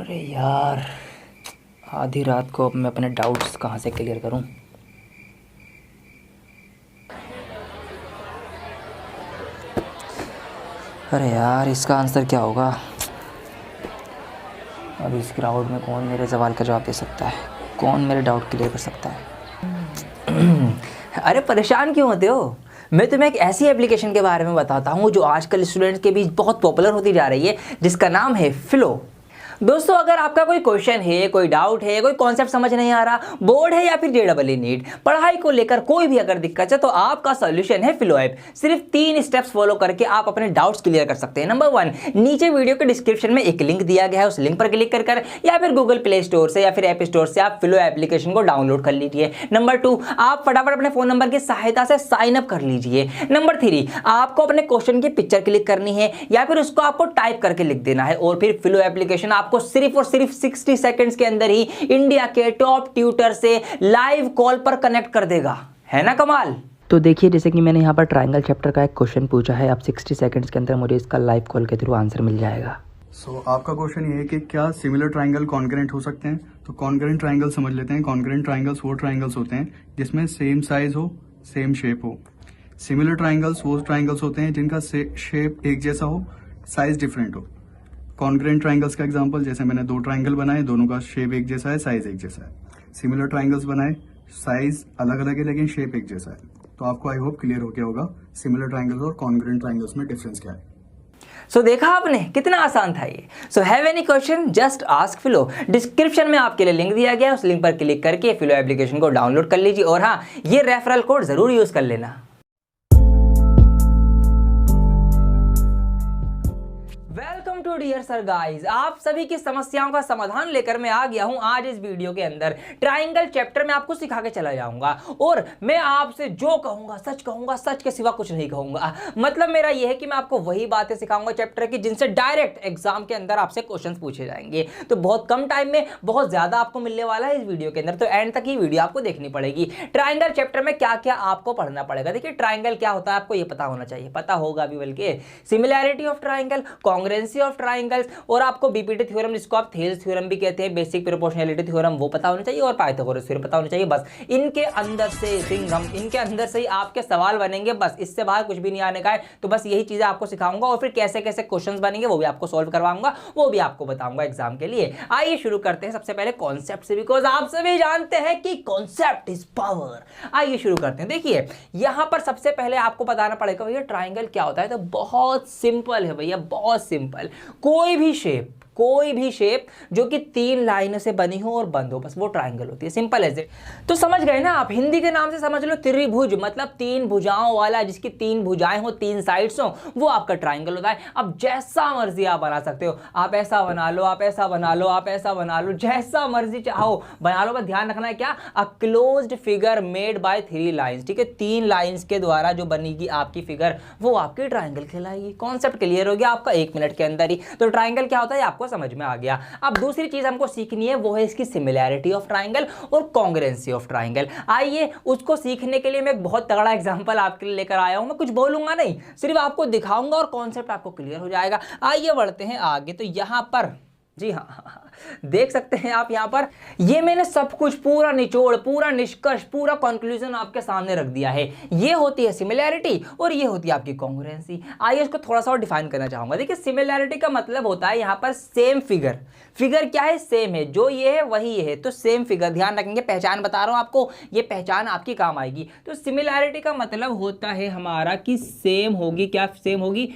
अरे यार, आधी रात को अब मैं अपने डाउट्स कहाँ से क्लियर करूँ। अरे यार, इसका आंसर क्या होगा। अब इस क्राउड में कौन मेरे सवाल का जवाब दे सकता है, कौन मेरे डाउट क्लियर कर सकता है। अरे परेशान क्यों होते हो। मैं तुम्हें एक ऐसी एप्लीकेशन के बारे में बताता हूँ जो आजकल स्टूडेंट्स के बीच बहुत पॉपुलर होती जा रही है, जिसका नाम है फ्लो। दोस्तों, अगर आपका कोई क्वेश्चन है, कोई डाउट है, कोई कॉन्सेप्ट समझ नहीं आ रहा, बोर्ड है या फिर जेडबल नीट, पढ़ाई को लेकर कोई भी अगर दिक्कत है तो आपका सॉल्यूशन है फ्लो ऐप। सिर्फ 3 स्टेप्स फॉलो करके आप अपने डाउट्स क्लियर कर सकते हैं। नंबर 1, नीचे वीडियो के डिस्क्रिप्शन में एक लिंक दिया गया है, उस लिंक पर क्लिक कर या फिर गूगल प्ले स्टोर से या फिर ऐप स्टोर से आप फ्लो एप्लीकेशन को डाउनलोड कर लीजिए। नंबर 2, आप फटाफट अपने फोन नंबर की सहायता से साइन अप कर लीजिए। नंबर 3, आपको अपने क्वेश्चन की पिक्चर क्लिक करनी है या फिर उसको आपको टाइप करके लिख देना है और फिर फ्लो एप्लीकेशन आपको सिर्फ और सिर्फ 60 सेकंड्स के अंदर ही इंडिया के टॉप ट्यूटर से लाइव कॉल पर कनेक्ट कर देगा। है ना कमाल। तो देखिए, जैसे कि मैंने यहाँ पर ट्रायंगल चैप्टर का एक क्वेश्चन पूछा है, अब 60 सेकंड्स के अंदर मुझे इसका लाइव कॉल के थ्रू आंसर मिल जाएगा। आपका क्वेश्चन ये है कि क्या सिमिलर ट्रायंगल कॉन्करेंट हो सकते हैं। तो कॉन्करेंट ट्रायंगल समझ लेते हैं। कॉन्करेंट ट्रायंगल्स वो ट्रायंगल्स होते हैं जिसमें सेम साइज हो, सेम शेप हो। सिमिलर ट्रायंगल्स वो ट्रायंगल्स होते हैं जिनका शेप एक जैसा हो, साइज डिफरेंट हो। कॉन्करेंट ट्रायंगल्स का एग्जांपल, जैसे मैंने 2 ट्रायंगल बनाए, दोनों का शेप एक जैसा है, साइज एक जैसा है। सिमिलर ट्रायंगल्स बनाए, साइज अलग अलग है लेकिन शेप एक जैसा है। तो आपको आई होप क्लियर हो गया होगा सिमिलर ट्रायंगल्स और कॉन्करेंट ट्रायंगल्स में डिफरेंस क्या है। देखा आपने कितना आसान था ये। Have any question, just ask flow. Description में आपके लिए लिंक दिया गया है, उस लिंक पर क्लिक करके फ्लो एप्लीकेशन को डाउनलोड कर लीजिए और हाँ, ये रेफरल कोड जरूर यूज कर लेना। Welcome to dear sir guys, आप सभी की समस्याओं का समाधान लेकर मैं आ गया हूं आज इस वीडियो के अंदर। ट्रायंगल चैप्टर में आपको सिखा के चला जाऊंगा और मैं आपसे जो कहूंगा, सच के सिवा कुछ नहीं कहूंगा। मतलब मेरा यह है कि मैं आपको वही बातें सिखाऊंगा चैप्टर की जिनसे डायरेक्ट एग्जाम के अंदर आपसे क्वेश्चंस पूछे जाएंगे। तो बहुत कम टाइम में बहुत ज्यादा आपको मिलने वाला है इस वीडियो के अंदर, तो एंड तक ही वीडियो आपको देखनी पड़ेगी। ट्रायंगल चैप्टर में क्या क्या आपको पढ़ना पड़ेगा। देखिए, ट्रायंगल क्या होता है आपको ये पता होना चाहिए, पता होगा भी बल्कि। Similarity of triangle, congruency of triangles और आपको बीपीटी थ्योरम, जिसको आप थेल्स थ्योरम भी कहते हैं, बेसिक प्रोपोर्शनैलिटी थ्योरम, वो पता होना चाहिए और पाइथागोरस थ्योरम पता होना चाहिए। बस इनके अंदर से सिंघम, इनके अंदर से ही आपके सवाल बनेंगे, बस इससे बाहर कुछ भी नहीं आने का है। तो बस यही चीजें आपको सिखाऊंगा और फिर कैसे कैसे क्वेश्चंस बनेंगे वो भी आपको सॉल्व करवाऊंगा, वो भी आपको बताऊंगा एग्जाम के लिए। आइए शुरू करते हैं सबसे पहले कॉन्सेप्ट से, बिकॉज आप सभी जानते हैं कि कॉन्सेप्ट इज पावर। आइए शुरू करते हैं। देखिए, यहां पर सबसे पहले आपको बताना पड़ेगा भैया ट्रायंगल क्या होता है। तो बहुत सिंपल है भैया, बहुत सिंपल। कोई भी शेप जो कि 3 लाइनों से बनी हो और बंद हो, बस वो ट्रायंगल होती है। Simple as it. तो समझ गए ना आप, हिंदी के नाम से समझ लो त्रिभुज, मतलब 3 भुजाओं वाला, जिसकी 3 भुजाएं हो, 3 साइड्स हो, वो आपका ट्रायंगल होता है। अब जैसा मर्जी आप बना सकते हो, आप ऐसा बना लो, आप ऐसा बना लो, आप ऐसा बना लो, जैसा मर्जी चाहो बना लो। बस ध्यान रखना है क्या, a closed figure made by 3 lines. ठीक है, 3 लाइंस के द्वारा जो बनेगी आपकी फिगर, वो आपकी ट्रायंगल कहलाएगी। कॉन्सेप्ट क्लियर हो गया आपका 1 मिनट के अंदर ही। तो ट्रायंगल क्या होता है आपको समझ में आ गया। अब दूसरी चीज हमको सीखनी है, वो है इसकी सिमिलैरिटी ऑफ ट्रायंगल और कांग्रुएंसी ऑफ ट्रायंगल। आइए उसको सीखने के लिए मैं एक बहुत तगड़ा एग्जांपल आपके लिए लेकर आया हूं। मैं कुछ बोलूंगा नहीं, सिर्फ आपको दिखाऊंगा और कॉन्सेप्ट आपको क्लियर हो जाएगा। आइए बढ़ते हैं आगे। तो यहां पर जी हाँ, देख सकते हैं आप यहाँ पर, ये मैंने सब कुछ पूरा निचोड़, पूरा निष्कर्ष, पूरा कंक्लूजन आपके सामने रख दिया है। ये होती है सिमिलैरिटी और ये होती है आपकी कांग्रुएंसी। आइए इसको थोड़ा सा और डिफाइन करना चाहूंगा। देखिए, सिमिलैरिटी का मतलब होता है यहाँ पर सेम फिगर। फिगर क्या है, सेम है, जो ये है वही ये है, तो सेम फिगर। ध्यान रखेंगे, पहचान बता रहा हूं आपको, ये पहचान आपकी काम आएगी। तो सिमिलैरिटी का मतलब होता है हमारा कि सेम होगी। क्या सेम होगी,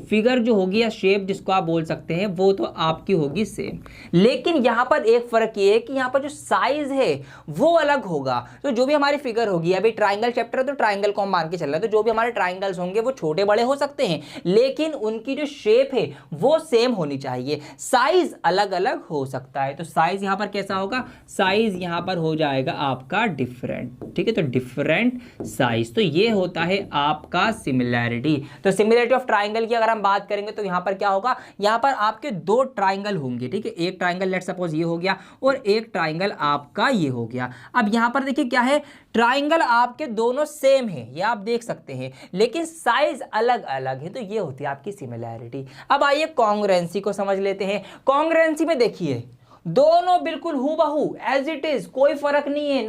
फिगर जो होगी या शेप जिसको आप बोल सकते हैं, वो तो आपकी होगी सेम। लेकिन यहां पर एक फर्क ये है कि यहां पर जो साइज है वो अलग होगा। तो जो भी हमारी फिगर होगी, अभी ट्रायंगल चैप्टर है तो ट्रायंगल को हम मान के चल रहे हैं, तो जो भी हमारे ट्रायंगल्स होंगे वो छोटे बड़े हो सकते हैं, लेकिन उनकी जो शेप है वो सेम होनी चाहिए। साइज अलग अलग हो सकता है। तो साइज यहां पर कैसा होगा, साइज यहां पर हो जाएगा आपका डिफरेंट। ठीक है, तो डिफरेंट साइज, तो ये होता है आपका सिमिलैरिटी। तो सिमिलैरिटी ऑफ ट्रायंगल की अगर हम बात करेंगे तो यहां पर क्या होगा, यहां पर आपके 2 ट्रायंगल होंगे। ठीक है, एक ट्रायंगल लेट सपोज ये हो गया और एक ट्रायंगल आपका ये हो गया। अब यहां पर देखिए क्या है, ट्रायंगल आपके दोनों सेम है, ये आप देख सकते हैं, लेकिन साइज अलग अलग है। तो ये होती है आपकी सिमिलैरिटी। अब आइए कांग्रुएंसी को समझ लेते हैं। कांग्रुएंसी में देखिए, दोनों बिल्कुल हूबहू एज इट इज, कोई फर्क नहीं है,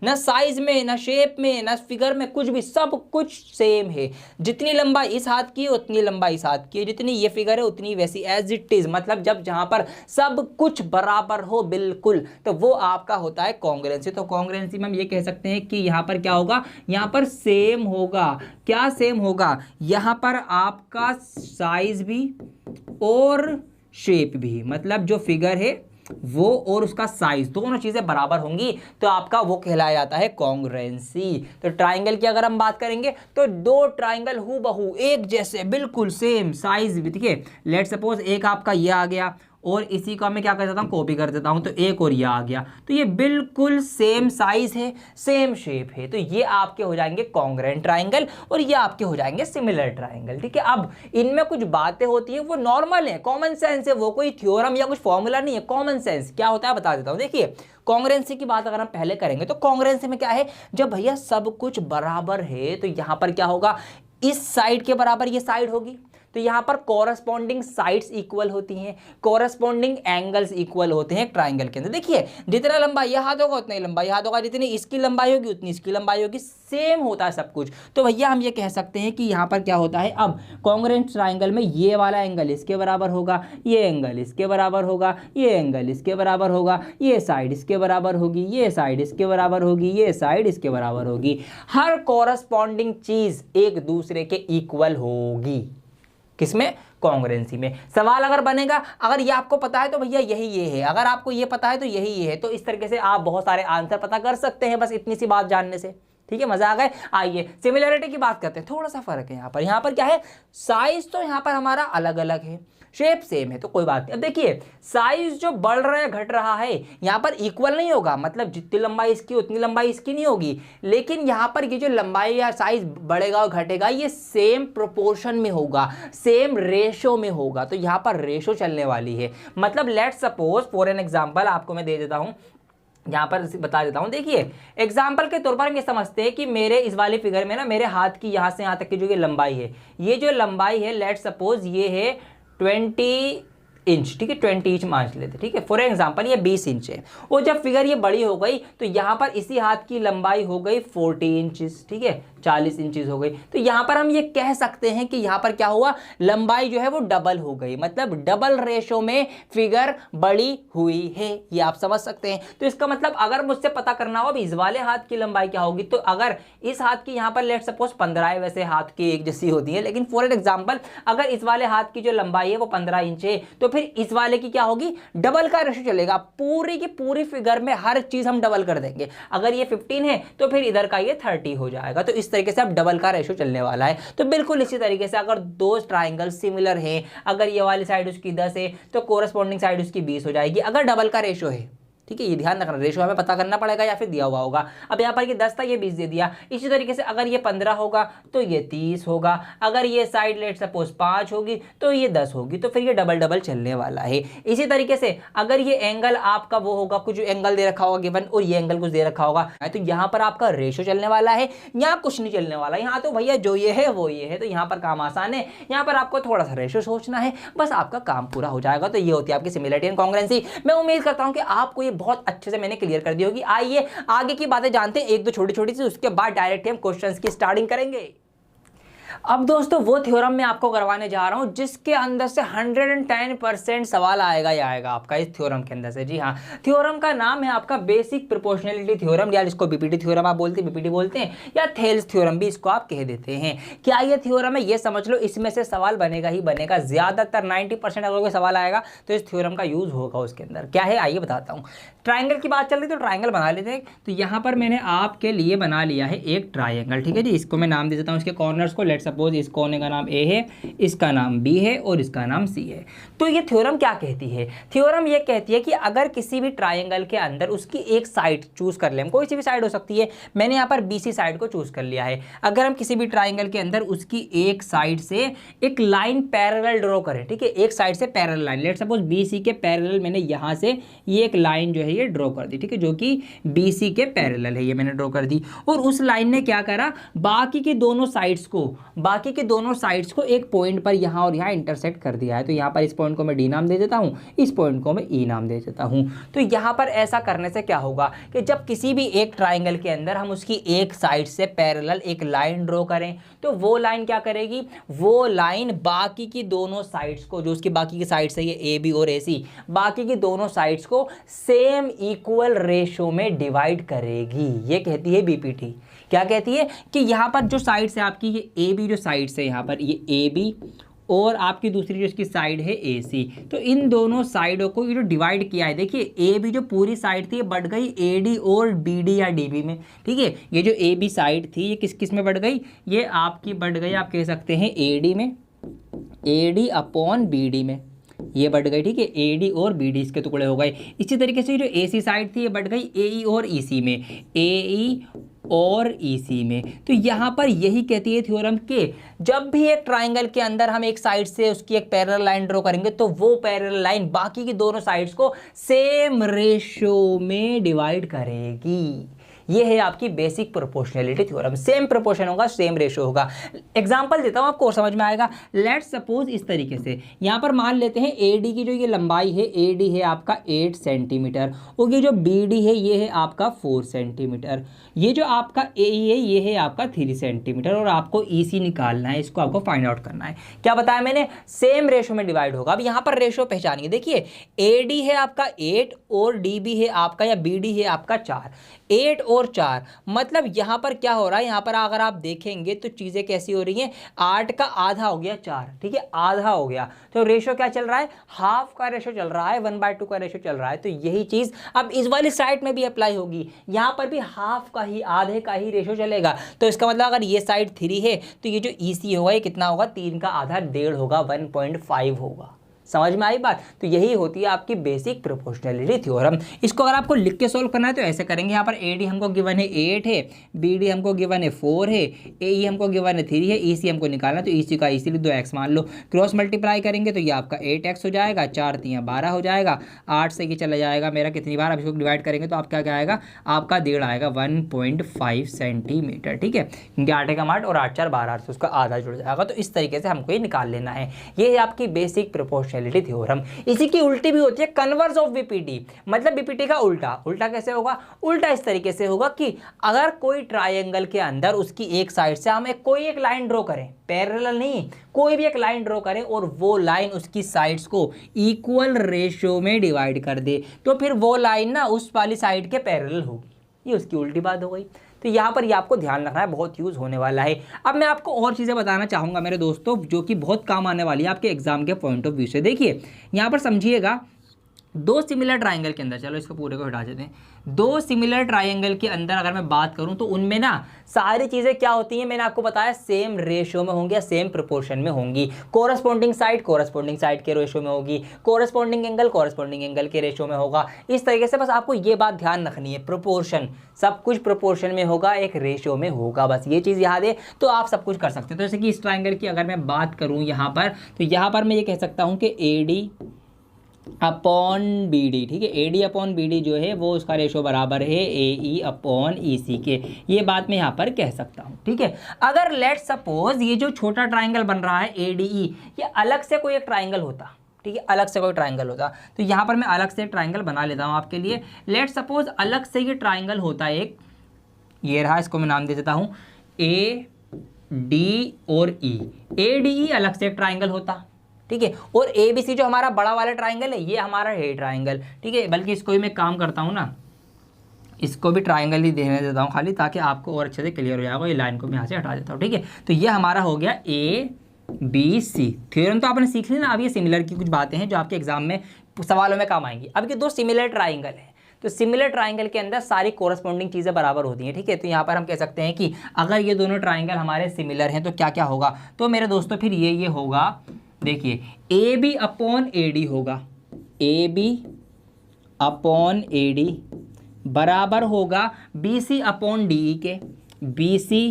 ना साइज में, ना शेप में, ना फिगर में, कुछ भी, सब कुछ सेम है। जितनी लंबाई इस हाथ की है उतनी लंबाई इस हाथ की है, जितनी ये फिगर है उतनी वैसी एज इट इज। मतलब जब जहां पर सब कुछ बराबर हो बिल्कुल, तो वो आपका होता है कॉन्ग्रुएंसी। तो कॉन्ग्रुएंसी में हम ये कह सकते हैं कि यहां पर क्या होगा, यहां पर सेम होगा। क्या सेम होगा, यहां पर आपका साइज भी और शेप भी, मतलब जो फिगर है वो और उसका साइज, दोनों चीजें बराबर होंगी, तो आपका वो कहलाया जाता है कॉन्ग्रुएंसी। तो ट्राइंगल की अगर हम बात करेंगे तो दो ट्राइंगल हूबहू एक जैसे बिल्कुल सेम साइज भी, ठीक है। लेट सपोज एक आपका ये आ गया और इसी का मैं क्या कर देता हूँ, कॉपी कर देता हूँ, तो एक और ये आ गया, तो ये बिल्कुल सेम साइज है, सेम शेप है, तो ये आपके हो जाएंगे कॉन्ग्रुएंट ट्राइंगल और ये आपके हो जाएंगे सिमिलर ट्राइंगल, ठीक है। अब इनमें कुछ बातें होती हैं वो नॉर्मल है, कॉमन सेंस है, वो कोई थ्योरम या कुछ फॉर्मूला नहीं है, कॉमन सेंस क्या होता है बता देता हूँ। देखिए कॉन्ग्रुएंसी की बात अगर हम पहले करेंगे तो कॉन्ग्रुएंसी में क्या है, जब भैया सब कुछ बराबर है तो यहां पर क्या होगा, इस साइड के बराबर ये साइड होगी, तो यहां पर कॉरस्पॉन्डिंग साइड्स इक्वल होती हैं, कॉरस्पॉन्डिंग एंगल्स इक्वल होते हैं ट्राइंगल के अंदर। देखिए जितना लंबा यह हाथ होगा उतना ही लंबा यह हाथ होगा, जितनी इसकी लंबाई होगी उतनी इसकी लंबाई होगी, सेम होता है सब कुछ। तो भैया हम ये कह सकते हैं कि यहाँ पर क्या होता है, अब कॉन्ग्रुएंट ट्राइंगल में ये वाला एंगल इसके बराबर होगा, ये एंगल इसके बराबर होगा, ये एंगल इसके बराबर होगा, ये साइड इसके बराबर होगी, ये साइड इसके बराबर होगी, ये साइड इसके बराबर होगी, हर कॉरस्पॉन्डिंग चीज एक दूसरे के इक्वल होगी। किसमें, कॉन्ग्रुएंसी में। सवाल अगर बनेगा, अगर ये आपको पता है तो भैया यही ये है, अगर आपको ये पता है तो यही ये है, तो इस तरीके से आप बहुत सारे आंसर पता कर सकते हैं बस इतनी सी बात जानने से, ठीक है। मजा आ गए। आइए सिमिलरिटी की बात करते हैं, थोड़ा सा फर्क है यहाँ पर क्या है, साइज तो यहाँ पर हमारा अलग अलग है, शेप सेम है, तो कोई बात नहीं। अब देखिए साइज जो बढ़ रहा है घट रहा है यहाँ पर इक्वल नहीं होगा, मतलब जितनी लंबाई इसकी उतनी लंबाई इसकी नहीं होगी, लेकिन यहाँ पर ये जो लंबाई या साइज बढ़ेगा और घटेगा ये सेम प्रोपोर्शन में होगा, सेम रेशो में होगा, तो यहाँ पर रेशो चलने वाली है। मतलब let suppose for an example आपको मैं दे देता हूँ, यहाँ पर बता देता हूँ। देखिए एग्जाम्पल के तौर पर हम ये समझते हैं कि मेरे इस वाले फिगर में ना मेरे हाथ की यहाँ से यहाँ तक की जो ये लंबाई है, ये जो लंबाई है लेट सपोज ये है 20 इंच, ठीक है, 20 इंच मान लेते, ठीक है। फॉर एग्जांपल ये 20 इंच है, और जब फिगर ये बड़ी हो गई तो यहाँ पर इसी हाथ की लंबाई हो गई 40 इंचेस, ठीक है, 40 इंचेस हो गई। तो यहाँ पर हम ये कह सकते हैं कि यहाँ पर क्या हुआ, लंबाई जो है वो डबल हो गई, मतलब डबल रेशो में फिगर बड़ी हुई है, ये आप समझ सकते हैं। तो इसका मतलब अगर मुझसे पता करना हो इस वाले हाथ की लंबाई क्या होगी, तो अगर इस हाथ की यहाँ पर लेट सपोज 15 है, वैसे हाथ की एक जैसी होती है, लेकिन फॉर एग्जाम्पल अगर इस वाले हाथ की जो लंबाई है वो 15 इंच है, तो फिर इस वाले की क्या होगी, डबल का रेशो चलेगा, पूरी की पूरी फिगर में हर चीज हम डबल कर देंगे। अगर ये 15 है तो फिर इधर का ये 30 हो जाएगा, तो इस तरीके से अब डबल का रेशो चलने वाला है। तो बिल्कुल इसी तरीके से अगर दो ट्राइंगल सिमिलर हैं, अगर ये वाली साइड उसकी 10 है तो कोरस्पॉन्डिंग साइड उसकी 20 हो जाएगी, अगर डबल का रेशो है, ठीक है। ये ध्यान रखना, रेशो हमें पता करना पड़ेगा या फिर दिया हुआ होगा। अब यहाँ पर ये 10 था, ये 20 दे दिया। इसी तरीके से अगर ये 15 होगा तो ये 30 होगा, अगर ये साइड लेट सपोज 5 होगी तो ये 10 होगी, तो फिर ये डबल डबल चलने वाला है। इसी तरीके से अगर ये एंगल आपका वो होगा, कुछ एंगल दे रखा होगा गिवन और ये एंगल कुछ दे रखा होगा, तो यहाँ पर आपका रेशो चलने वाला है, यहाँ कुछ नहीं चलने वाला। यहाँ तो भैया जो ये है वो ये है, तो यहाँ पर काम आसान है, यहाँ पर आपको थोड़ा सा रेशो सोचना है, बस आपका काम पूरा हो जाएगा। तो ये होती है आपकी सिमिलरिटी एंड कॉन्ग्रुएंसी। मैं उम्मीद करता हूँ कि आपको ये बहुत अच्छे से मैंने क्लियर कर दी होगी। आइए आगे की बातें जानते हैं, एक दो छोटी छोटी सी, उसके बाद डायरेक्ट हम क्वेश्चंस की स्टार्टिंग करेंगे। अब दोस्तों वो थ्योरम मैं आपको करवाने जा रहा हूं जिसके अंदर से 110% सवाल आएगा ही आएगा आपका इस थ्योरम के अंदर से। जी हाँ, थ्योरम का नाम है आपका बेसिक प्रोपोर्शनलिटी थ्योरम, या इसको बीपीटी थ्योरम आप बोलते हैं, बीपीटी बोलते हैं, या थेल्स थ्योरम भी इसको आप कह देते हैं। क्या ये थ्योरम है, ये समझ लो, इसमें से सवाल बनेगा ही बनेगा। ज्यादातर 90% अगर कोई सवाल आएगा तो इस थ्योरम का यूज होगा उसके अंदर। क्या है आइए बताता हूँ। ट्राइंगल की बात चल रही तो ट्राइंगल बना लेते हैं। तो यहाँ पर मैंने आपके लिए बना लिया है एक ट्राइंगल, ठीक है जी। इसको मैं नाम दे देता हूँ, इसके कॉर्नर्स को। लेट सपोज इस कोने का नाम ए है, इसका नाम बी है और इसका नाम सी है। तो ये थ्योरम क्या कहती है, थ्योरम ये कहती है कि अगर किसी भी ट्राइंगल के अंदर उसकी एक साइड चूज कर ले, कोई सी भी साइड हो सकती है, मैंने यहाँ पर बीसी साइड को चूज कर लिया है। अगर हम किसी भी ट्राइंगल के अंदर उसकी एक साइड से एक लाइन पैरेलल ड्रॉ करें, ठीक है, एक साइड से parallel line, let suppose BC के पैरेलल मैंने यहाँ से ये एक लाइन जो है ये ड्रॉ कर दी, ठीक है, जो कि बीसी के पैरेलल है, ये मैंने ड्रॉ कर दी। और उस लाइन ने क्या करा, बाकी की दोनों साइड्स को बाकी के दोनों साइड्स को एक पॉइंट पर यहाँ और यहाँ इंटरसेक्ट कर दिया है। तो यहाँ पर इस पॉइंट को मैं डी नाम दे देता हूँ, इस पॉइंट को मैं ई नाम दे देता हूँ। तो यहाँ पर ऐसा करने से क्या होगा कि जब किसी भी एक ट्राइंगल के अंदर हम उसकी एक साइड से पैरेलल एक लाइन ड्रॉ करें तो वो लाइन क्या करेगी, वो लाइन बाकी की दोनों साइड्स को, जो उसकी बाकी की साइड्स है ये ए बी और ए सी, बाकी की दोनों साइड्स को सेम इक्वल रेशो में डिवाइड करेगी। ये कहती है बीपीटी। क्या कहती है कि यहाँ पर जो साइड्स है आपकी, ये ए बी जो साइड्स है यहाँ पर, ये ए बी और आपकी दूसरी जो इसकी साइड है ए सी, तो इन दोनों साइडों को ये जो डिवाइड किया है, देखिए ए बी जो पूरी साइड थी ये बढ़ गई ए डी और बी डी या डी बी में। ठीक है, ये जो ए बी साइड थी ये किस किस में बढ़ गई, ये आपकी बढ़ गई, आप कह सकते हैं ए डी में, A D upon B D में ये बढ़ गई। ठीक है, ए डी और बी डी इसके टुकड़े हो गए। इसी तरीके से जो ए सी साइड थी ये बढ़ गई ए ई और ई सी में, ए ई और ई सी में। तो यहाँ पर यही कहती है थ्योरम कि जब भी एक ट्राइंगल के अंदर हम एक साइड से उसकी एक पैरेलल लाइन ड्रॉ करेंगे तो वो पैरेलल लाइन बाकी की दोनों साइड्स को सेम रेशो में डिवाइड करेगी। ये है आपकी basic proportionality theorem. Same proportion होगा, सेम रेशो होगा। एग्जांपल देता हूँ आपको और समझ में आएगा। लेट्स सपोज इस तरीके से यहाँ पर मान लेते हैं ए डी की जो ये लंबाई है, ए डी है आपका 8 सेंटीमीटर और ये जो बी डी है ये है आपका 4 सेंटीमीटर। ये जो आपका ए ई है ये है आपका 3 सेंटीमीटर और आपको ई सी निकालना है, इसको आपको फाइंड आउट करना है। क्या बताया मैंने, सेम रेशो में डिवाइड होगा। अब यहाँ पर रेशो पहचानिए, देखिए ए डी है आपका 8 और डी बी है आपका या बी डी है आपका 4, 8 और 4 मतलब यहाँ पर क्या हो रहा है, यहाँ पर अगर आप देखेंगे तो चीज़ें कैसी हो रही हैं, 8 का आधा हो गया 4, ठीक है, आधा हो गया। तो रेशो क्या चल रहा है, हाफ का रेशो चल रहा है, 1/2 का रेशो चल रहा है। तो यही चीज़ अब इस वाली साइड में भी अप्लाई होगी, यहाँ पर भी हाफ का ही, आधे का ही रेशो चलेगा। तो इसका मतलब अगर ये साइड 3 है तो ये जो ई सी होगा ये कितना होगा, 3 का आधा 1.5 होगा, 1.5 होगा। समझ में आई बात। तो यही होती है आपकी बेसिक प्रोपोर्शनैलिटी थ्योरम। इसको अगर आपको लिख के सोल्व करना है तो ऐसे करेंगे, यहाँ पर ए डी हमको गिवन है 8 है, बी डी हमको गिवन है 4 है, ए ई हमको गिवन है 3 है, ई सी हमको निकालना है तो ई सी का ई सी 2x मान लो, क्रॉस मल्टीप्लाई करेंगे तो ये आपका 8x हो जाएगा, 4 3 12 हो जाएगा, 8 से ये चला जाएगा मेरा कितनी बार, अब इसको डिवाइड करेंगे तो आपका क्या आएगा, आपका 1.5 आएगा, 1.5 सेंटीमीटर। ठीक है, क्योंकि 8 का 8 और 8 4 12 से उसका आधा जुड़ जाएगा। तो इस तरीके से हमको ये निकाल लेना है। ये आपकी बेसिक प्रोपोर्शनैलिटी थ्योरम। इसी की उल्टी भी होती है, कन्वर्स ऑफ बीपीटी, मतलब बीपीटी का उल्टा। उल्टा कैसे होगा, उल्टा इस तरीके से होगा कि अगर कोई ट्रायंगल के अंदर उसकी एक साइड से हम कोई एक लाइन ड्रॉ करें, पैरेलल नहीं, कोई भी एक लाइन ड्रॉ करें और वो लाइन उसकी साइड्स को इक्वल रेशियो में डिवाइड कर दे तो फिर वो लाइन ना उस वाली साइड के पैरेलल होगी। ये उसकी उल्टी बात हो गई। तो यहाँ पर ये आपको ध्यान रखना है, बहुत यूज़ होने वाला है। अब मैं आपको और चीज़ें बताना चाहूँगा मेरे दोस्तों, जो कि बहुत काम आने वाली है आपके एग्जाम के पॉइंट ऑफ व्यू से। देखिए यहाँ पर समझिएगा, दो सिमिलर ट्राइंगल के अंदर, चलो इसको पूरे को हटा देते हैं, दो सिमिलर ट्राइंगल के अंदर अगर मैं बात करूं तो उनमें ना सारी चीज़ें क्या होती हैं, मैंने आपको बताया सेम रेशियो में होंगी या सेम प्रोपोर्शन में होंगी। कोरस्पॉन्डिंग साइड के रेशियो में होगी, कोरस्पॉन्डिंग एंगल के रेशियो में होगा। इस तरीके से बस आपको ये बात ध्यान रखनी है, प्रोपोर्शन, सब कुछ प्रोपोर्शन में होगा, एक रेशियो में होगा, बस ये चीज़ याद है तो आप सब कुछ कर सकते हो। तो जैसे कि इस ट्राइंगल की अगर मैं बात करूँ यहाँ पर, तो यहाँ पर मैं ये कह सकता हूँ कि A D upon B D, ठीक है, A D upon B D जो है वो उसका रेशो बराबर है ए ई अपॉन ई सी के। ये बात मैं यहाँ पर कह सकता हूँ। ठीक है, अगर लेट्स सपोज ये जो छोटा ट्राइंगल बन रहा है ए डी ई, ये अलग से कोई एक ट्राइंगल होता, ठीक है, अलग से कोई ट्राइंगल होता, तो यहाँ पर मैं अलग से एक ट्राइंगल बना लेता हूँ आपके लिए। लेट्स सपोज अलग से ये ट्राइंगल होता है एक, ये रहा, इसको मैं नाम दे देता हूँ ए डी और ई। ए डी ई अलग से एक ट्राइंगल होता, ठीक है, और ए बी सी जो हमारा बड़ा वाला ट्राइंगल है ये हमारा है ट्राइंगल। ठीक है, बल्कि इसको भी मैं काम करता हूँ ना, इसको भी ट्राइंगल ही देने देता हूँ खाली, ताकि आपको और अच्छे से क्लियर हो जाएगा। ये लाइन को मैं यहाँ से हटा देता हूँ। ठीक है, तो ये हमारा हो गया ए बी सी। थ्योरम तो आपने सीख ली ना। अब ये सिमिलर की कुछ बातें हैं जो आपके एग्जाम में सवालों में काम आएंगी। अब ये दो सिमिलर ट्राइंगल है, तो सिमिलर ट्राइंगल के अंदर सारी कोरस्पॉन्डिंग चीज़ें बराबर होती हैं। ठीक है, तो यहाँ पर हम कह सकते हैं कि अगर ये दोनों ट्राइंगल हमारे सिमिलर हैं तो क्या क्या होगा, तो मेरे दोस्तों फिर ये होगा, देखिए A B upon A D होगा, A B upon A D बराबर होगा B C upon D E के, B C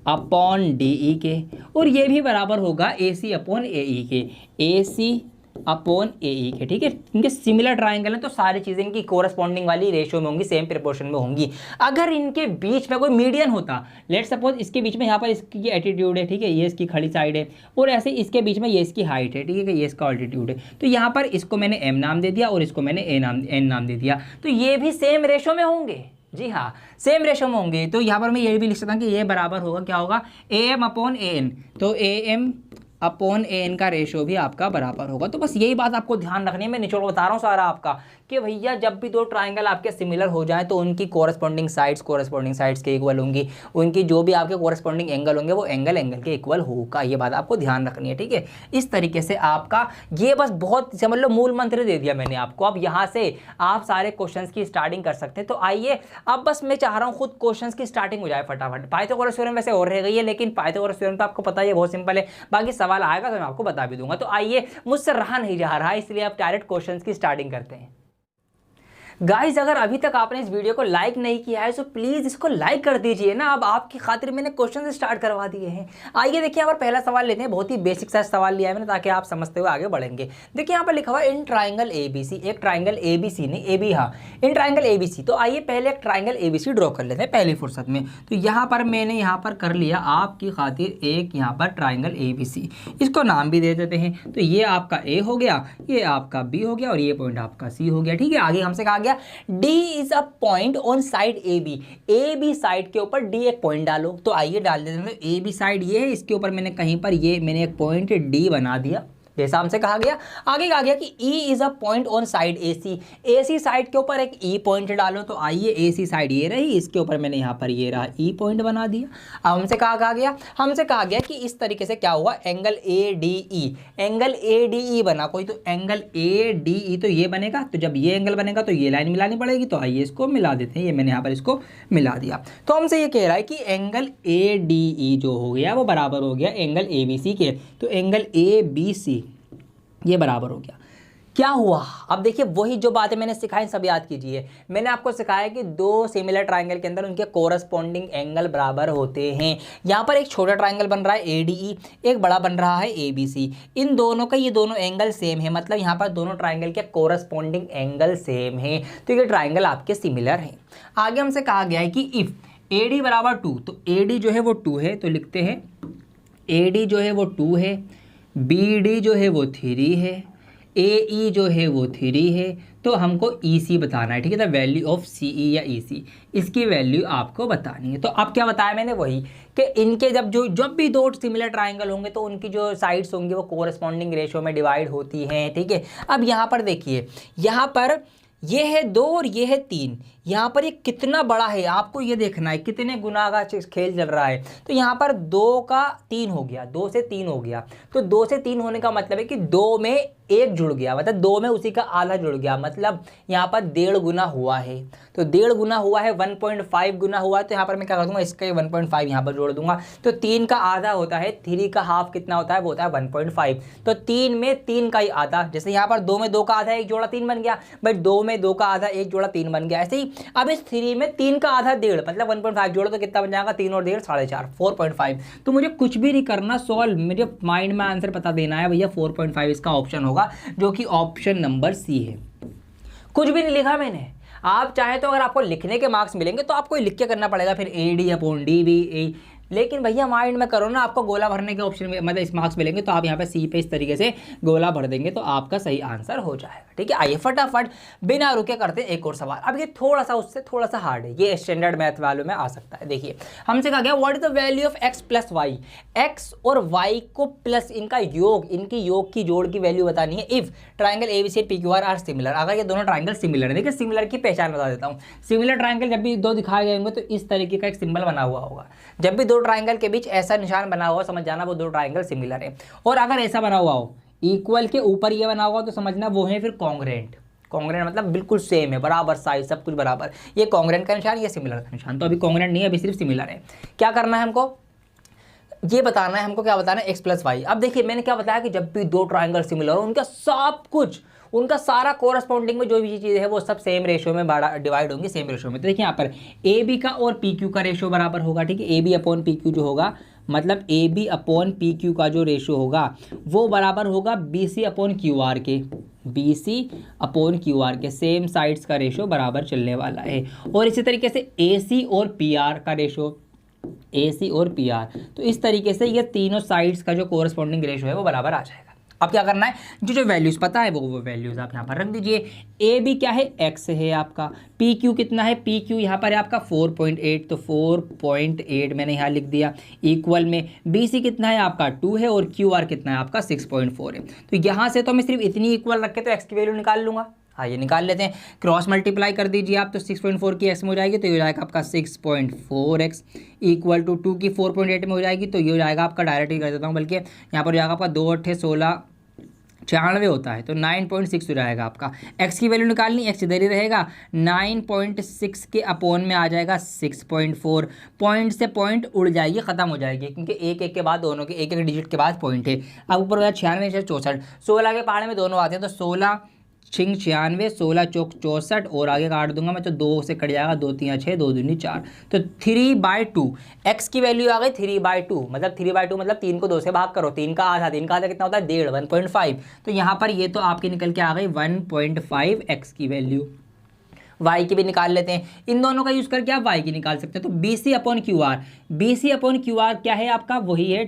upon D E के, और ये भी बराबर होगा ए सी अपॉन ए ई के, ए सी अपॉन ए ई के, ठीक है। इनके सिमिलर ट्राइंगल हैं तो सारी चीज़ें इनकी कोरस्पॉन्डिंग वाली रेशियो में होंगी, सेम प्रोपोर्शन में होंगी। अगर इनके बीच में कोई मीडियन होता, लेट्स सपोज इसके बीच में यहाँ पर इसकी एटीट्यूड है, ठीक है, ये इसकी खड़ी साइड है, और ऐसे इसके बीच में ये इसकी हाइट है, ठीक है, ये इसका ऑल्टीट्यूड है, तो यहाँ पर इसको मैंने एम नाम दे दिया और इसको मैंने एन नाम दे दिया, तो ये भी सेम रेशो में होंगे। जी हाँ, सेम रेशो में होंगे। तो यहाँ पर मैं ये भी लिख सकता हूँ कि ये बराबर होगा, क्या होगा, A M upon A N. तो A M upon A N का रेशो भी आपका बराबर होगा। तो बस यही बात आपको ध्यान रखनी है, मैं निचोड़ बता रहा हूँ सारा आपका, कि भैया जब भी दो ट्राइंगल आपके सिमिलर हो जाए तो उनकी कोरस्पॉन्डिंग साइड्स के इक्वल होंगी, उनकी जो भी आपके कोरस्पॉन्डिंग एंगल होंगे वो एंगल के इक्वल होगा। ये बात आपको ध्यान रखनी है, ठीक है। इस तरीके से आपका ये बस बहुत समझ लो मूल मंत्र दे दिया मैंने आपको। अब यहाँ से आप सारे क्वेश्चंस की स्टार्टिंग कर सकते हैं। तो आइए अब बस मैं चाह रहा हूँ खुद क्वेश्चंस की स्टार्टिंग हो जाए फटाफट। पाइथागोरस थ्योरम वैसे और रह गई है, लेकिन पाइथागोरस थ्योरम तो आपको पता है बहुत सिंपल है, बाकी सवाल आएगा तो मैं आपको बता भी दूंगा। तो आइए, मुझसे रहा नहीं जा रहा, इसलिए आप डायरेक्ट क्वेश्चंस की स्टार्टिंग करते हैं। गाइज अगर अभी तक आपने इस वीडियो को लाइक नहीं किया है तो प्लीज़ इसको लाइक कर दीजिए ना। अब आपकी खातिर मैंने क्वेश्चन स्टार्ट करवा दिए हैं। आइए देखिए, यहाँ पर पहला सवाल लेते हैं। बहुत ही बेसिक सा सवाल लिया है मैंने ताकि आप समझते हुए आगे बढ़ेंगे। देखिए यहाँ पर लिखा हुआ है इन ट्राइंगल ABC, एक ट्राइंगल ABC नहीं AB, हाँ इन ट्राइंगल ABC। तो आइए पहले एक ट्राइंगल ABC ड्रॉ कर लेते हैं पहली फुर्सत में। तो यहाँ पर मैंने यहाँ पर कर लिया आपकी खातिर एक यहाँ पर ट्राइंगल ABC, इसको नाम भी दे देते हैं। तो ये आपका A हो गया, ये आपका B हो गया और ये पॉइंट आपका C हो गया, ठीक है। आगे हमसे कहा गया D is a point on side AB side के ऊपर D एक पॉइंट डालो। तो आइए डाल देते हैं। तो AB साइड ये है, इसके ऊपर मैंने कहीं पर ये मैंने एक पॉइंट D बना दिया जैसा हमसे कहा गया। आगे कहा गया कि E is a point on side AC side के ऊपर एक E पॉइंट डालो। तो आइए AC साइड ये रही, इसके ऊपर मैंने यहाँ पर ये रहा E पॉइंट बना दिया। अब हमसे कहा गया कि इस तरीके से क्या हुआ, एंगल ADE बना कोई। तो एंगल ADE तो ये बनेगा, तो जब ये एंगल बनेगा तो ये लाइन मिलानी पड़ेगी। तो आइए इसको मिला देते हैं, ये मैंने यहाँ पर इसको मिला दिया। तो हमसे ये कह रहा है कि एंगल ADE जो हो गया वो बराबर हो गया एंगल ABC के। तो एंगल ABC ये बराबर हो गया। क्या हुआ, अब देखिए वही जो बातें मैंने सिखाई सब याद कीजिए। मैंने आपको सिखाया कि दो सिमिलर ट्राइंगल के अंदर उनके कोरस्पॉन्डिंग एंगल बराबर होते हैं। यहाँ पर एक छोटा ट्राइंगल बन रहा है ADE, एक बड़ा बन रहा है ABC। इन दोनों का ये दोनों एंगल सेम है, मतलब यहाँ पर दोनों ट्राइंगल के कोरस्पॉन्डिंग एंगल सेम है। तो ये ट्राइंगल आपके सिमिलर हैं। आगे हमसे कहा गया है कि इफ़ AD बराबर 2, तो AD जो है वो 2 है, तो लिखते हैं AD जो है वो 2 है, BD जो है वो 3 है, AE जो है वो 3 है। तो हमको EC बताना है, ठीक है। द वैल्यू ऑफ CE या EC, इसकी वैल्यू आपको बतानी है। तो अब क्या बताया मैंने, वही कि इनके जब भी दो सिमिलर ट्राइंगल होंगे तो उनकी जो साइड्स होंगी वो कोरस्पॉन्डिंग रेशियो में डिवाइड होती हैं, ठीक है। अब यहाँ पर देखिए, यहाँ पर ये है 2 और ये है 3। यहाँ पर ये कितना बड़ा है आपको ये देखना है, कितने गुना का खेल चल रहा है। तो यहाँ पर 2 का 3 हो गया, 2 से 3 हो गया। तो 2 से 3 होने का मतलब है कि 2 में 1 जुड़ गया, मतलब 2 में उसी का आधा जुड़ गया, मतलब यहाँ पर 1.5 गुना हुआ है। तो 1.5 गुना हुआ है, 1.5 गुना हुआ है। तो यहाँ पर मैं क्या कर दूंगा, इसका 1.5 यहाँ पर जोड़ दूंगा। तो 3 का आधा होता है, 3 का हाफ कितना होता है, वो होता है 1.5। तो 3 में 3 का ही आधा, जैसे यहाँ पर 2 में 2 का आधा 1 जोड़ा 3 बन गया, भाई 2 में 2 का आधा 1 जोड़ा 3 बन गया। ऐसे ही अब इस 3 में 3 का आधा 1.5, मतलब 1.5 जोड़ो तो कितना बन जाएगा, 3 और 1.5 4.5, 4.5। तो मुझे कुछ भी नहीं करना, सॉल्व, मुझे माइंड में आंसर पता देना है भैया, 4.5 इसका ऑप्शन होगा, जो कि ऑप्शन नंबर C है। कुछ भी नहीं लिखा मैंने। आप चाहे तो अगर आपको लिखने के मार्क्स मिलेंगे तो आपको लिख के करना पड़ेगा फिर AD अपॉन DB, लेकिन भैया माइंड में करो ना, आपको गोला भरने के ऑप्शन में मतलब इस मार्क्स मिलेंगे तो आप यहाँ पे C पे इस तरीके से गोला भर देंगे तो आपका सही आंसर हो जाएगा, ठीक है। आइए फटाफट बिना रुके करते हैं एक और सवाल। अब ये थोड़ा सा उससे थोड़ा सा हार्ड है, ये स्टैंडर्ड मैथ वालों में आ सकता है। देखिए हमसे कहा गया what is the value of x plus Y, x और y को प्लस इनका योग, इनकी योग की जोड़ की वैल्यू बतानी है इफ ट्राइंगल ABC और PQR आर सिमिलर। अगर ये दोनों ट्राइंगल सिमिलर है, देखिए सिमिलर की पहचान बता देता हूँ। सिमिलर ट्राइंगल जब भी दो दिखाए गए होंगे तो इस तरीके का एक सिंबल बना हुआ होगा। जब भी दो ट्राइंगल के बीच ऐसा निशान बना हुआ समझ जाना वो दो ट्राइंगल सिमिलर है। और अगर ऐसा बना हुआ हो, इक्वल के ऊपर ये बना हुआ तो समझना वो है फिर कॉन्ग्रेंट। कॉन्ग्रेंट मतलब बिल्कुल सेम है, बराबर साइज, सब कुछ बराबर। ये कॉन्ग्रेंट का निशान, ये सिमिलर का निशान। तो अभी कॉन्ग्रेंट नहीं है, अभी सिर्फ सिमिलर है। क्या करना है हमको, ये बताना है हमको, क्या बताना है, x प्लस वाई। अब देखिए मैंने क्या बताया कि जब भी दो ट्राइंगल सिमिलर हो उनका सब कुछ, उनका सारा कोरस्पॉन्डिंग में जो भी चीज़ है वो सब सेम रेशियो में डिवाइड होंगी, सेम रेशियो में। तो देखिए यहाँ पर AB का और PQ का रेशियो बराबर होगा, ठीक है। AB अपॉन PQ जो होगा मतलब A B upon P Q का जो रेशो होगा वो बराबर होगा B C upon Q R के, B C upon Q R के सेम साइड्स का रेशो बराबर चलने वाला है। और इसी तरीके से ए सी और पी आर का रेशो, ए सी और पी आर, तो इस तरीके से ये तीनों साइड्स का जो कोरस्पॉन्डिंग रेशो है वो बराबर आ जाएगा। अब क्या करना है, जो वैल्यूज़ पता है वो वैल्यूज़ आप यहाँ पर रख दीजिए। ए बी क्या है, एक्स है आपका, पी क्यू कितना है, पी क्यू यहाँ पर है आपका 4.8, तो 4.8 मैंने यहाँ लिख दिया, इक्वल में बी सी कितना है आपका 2 है और क्यू आर कितना है आपका 6.4 है। तो यहाँ से तो मैं सिर्फ इतनी इक्वल रख के तो एक्स की वैल्यू निकाल लूँगा। हाँ ये निकाल लेते हैं, क्रॉस मल्टीप्लाई कर दीजिए आप, तो 6.4 की एक्स में हो जाएगी तो ये हो जाएगा आपका 6.4x इक्वल टू 2 की 4.8 में हो जाएगी तो ये हो जाएगा आपका, डायरेक्ट ही कर देता हूँ बल्कि यहाँ पर हो जाएगा आपका 2 8 16 96 होता है तो 9.6 हो जाएगा आपका। एक्स की वैल्यू निकालनी, एक्स इधर ही रहेगा, 9.6 के अपॉन में आ जाएगा 6.4, पॉइंट से पॉइंट उड़ जाएगी, ख़त्म हो जाएगी क्योंकि एक एक के बाद दोनों के एक एक डिजिट के बाद पॉइंट है। अब ऊपर हो जाए 96 64, 16 के पहाड़े में दोनों आते हैं तो 16 छिंग 96, 16 चौक 64 और आगे काट दूंगा मैं तो 2 से कट जाएगा, 2 3 6 2 दूनी 4, तो 3/2 एक्स की वैल्यू आ गई 3/2, मतलब 3/2 मतलब 3 को 2 से भाग करो, 3 का आधा कितना होता है 1.5, 1.5, तो यहाँ पर ये तो आपके निकल के आ गई 1.5 एक्स की वैल्यू। y की भी निकाल लेते हैं, इन दोनों का यूज़ करके आप y की निकाल सकते हैं। तो B C upon Q R, B C upon Q R क्या है आपका, वही है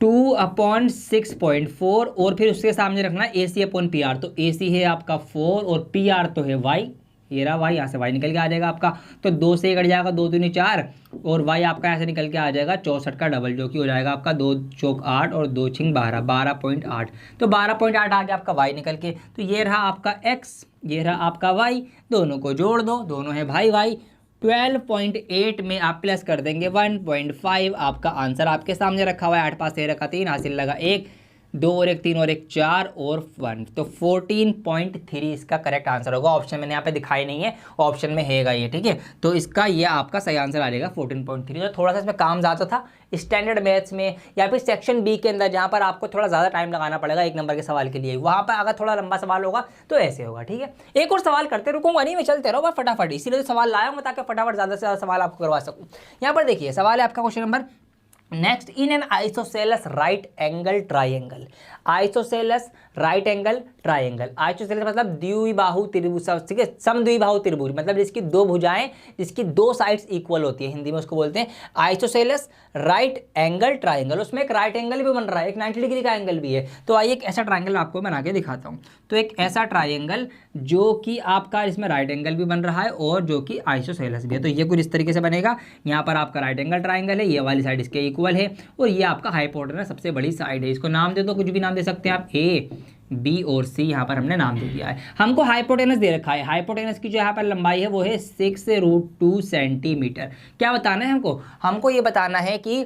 2/6.4 और फिर उसके सामने रखना ए सी अपॉन पी आर, तो ए सी है आपका 4 और पी आर तो है y, ये रहा y, यहाँ से y निकल के आ जाएगा आपका, तो 2 से कट जाएगा 2 दूनी 4 और y आपका ऐसे निकल के आ जाएगा 64 का डबल जो कि हो जाएगा आपका 2 चौक 8 और 2 छिंग 12, 12.8, तो 12.8 आ गया आपका y निकल के। तो ये रहा आपका x, ये रहा आपका y, दोनों को जोड़ दो, दोनों है भाई भाई, 12.8 में आप प्लस कर देंगे 1.5, आपका आंसर आपके सामने रखा हुआ है, 8 पास 13 का 3 हासिल लगा 1, 2 और 1 3 और 1 4 और 1, तो 14.3 इसका करेक्ट आंसर होगा। ऑप्शन मैंने यहाँ पे दिखाई नहीं है, ऑप्शन में हैगा ये, ठीक है, तो इसका ये आपका सही आंसर आ जाएगा 14.3। तो थोड़ा सा इसमें काम ज़्यादा था स्टैंडर्ड मैथ्स में या फिर सेक्शन बी के अंदर, जहाँ पर आपको थोड़ा ज़्यादा टाइम लगाना पड़ेगा 1 नंबर के सवाल के लिए, वहाँ पर अगर थोड़ा लंबा सवाल होगा तो ऐसे होगा, ठीक है। एक और सवाल करते रुकूंगा नहीं, मैं चलते रहो बस फटाफट, इसीलिए तो सवाल लाया हूँ ताकि फटाफट ज़्यादा से ज़्यादा सवाल आपको करवा सकूँ। यहाँ पर देखिए सवाल है आपका question number next, in an isosceles right angle triangle, isosceles right angle triangle, isosceles मतलब द्विबाहु त्रिभुज, ठीक है, समद्विबाहु त्रिभुज मतलब जिसकी दो भुजाएं, जिसकी दो साइड्स इक्वल होती है, हिंदी में उसको बोलते हैं आइसोसेलस राइट एंगल ट्राइंगल। उसमें एक राइट एंगल भी बन रहा है, एक 90 डिग्री का एंगल भी है। तो आइए एक ऐसा ट्राइंगल आपको बना के दिखाता हूँ। तो एक ऐसा ट्राइंगल जो कि आपका इसमें राइट एंगल भी बन रहा है और जो कि आइसोसेलस भी है, तो ये कुछ इस तरीके से बनेगा। यहाँ पर आपका राइट एंगल ट्राइंगल है, ये वाली साइड इसके इक्वल है और ये आपका हाइपोटेनस सबसे बड़ी साइड है। इसको नाम दे दो, कुछ भी नाम दे सकते हैं आप, ए बी और सी, यहाँ पर हमने नाम दे दिया है। हमको हाइपोटेनस दे रखा है, हाइपोटेनस की जो यहाँ पर लंबाई है वो है 6√2 सेंटीमीटर। क्या बताना है हमको, हमको ये बताना है कि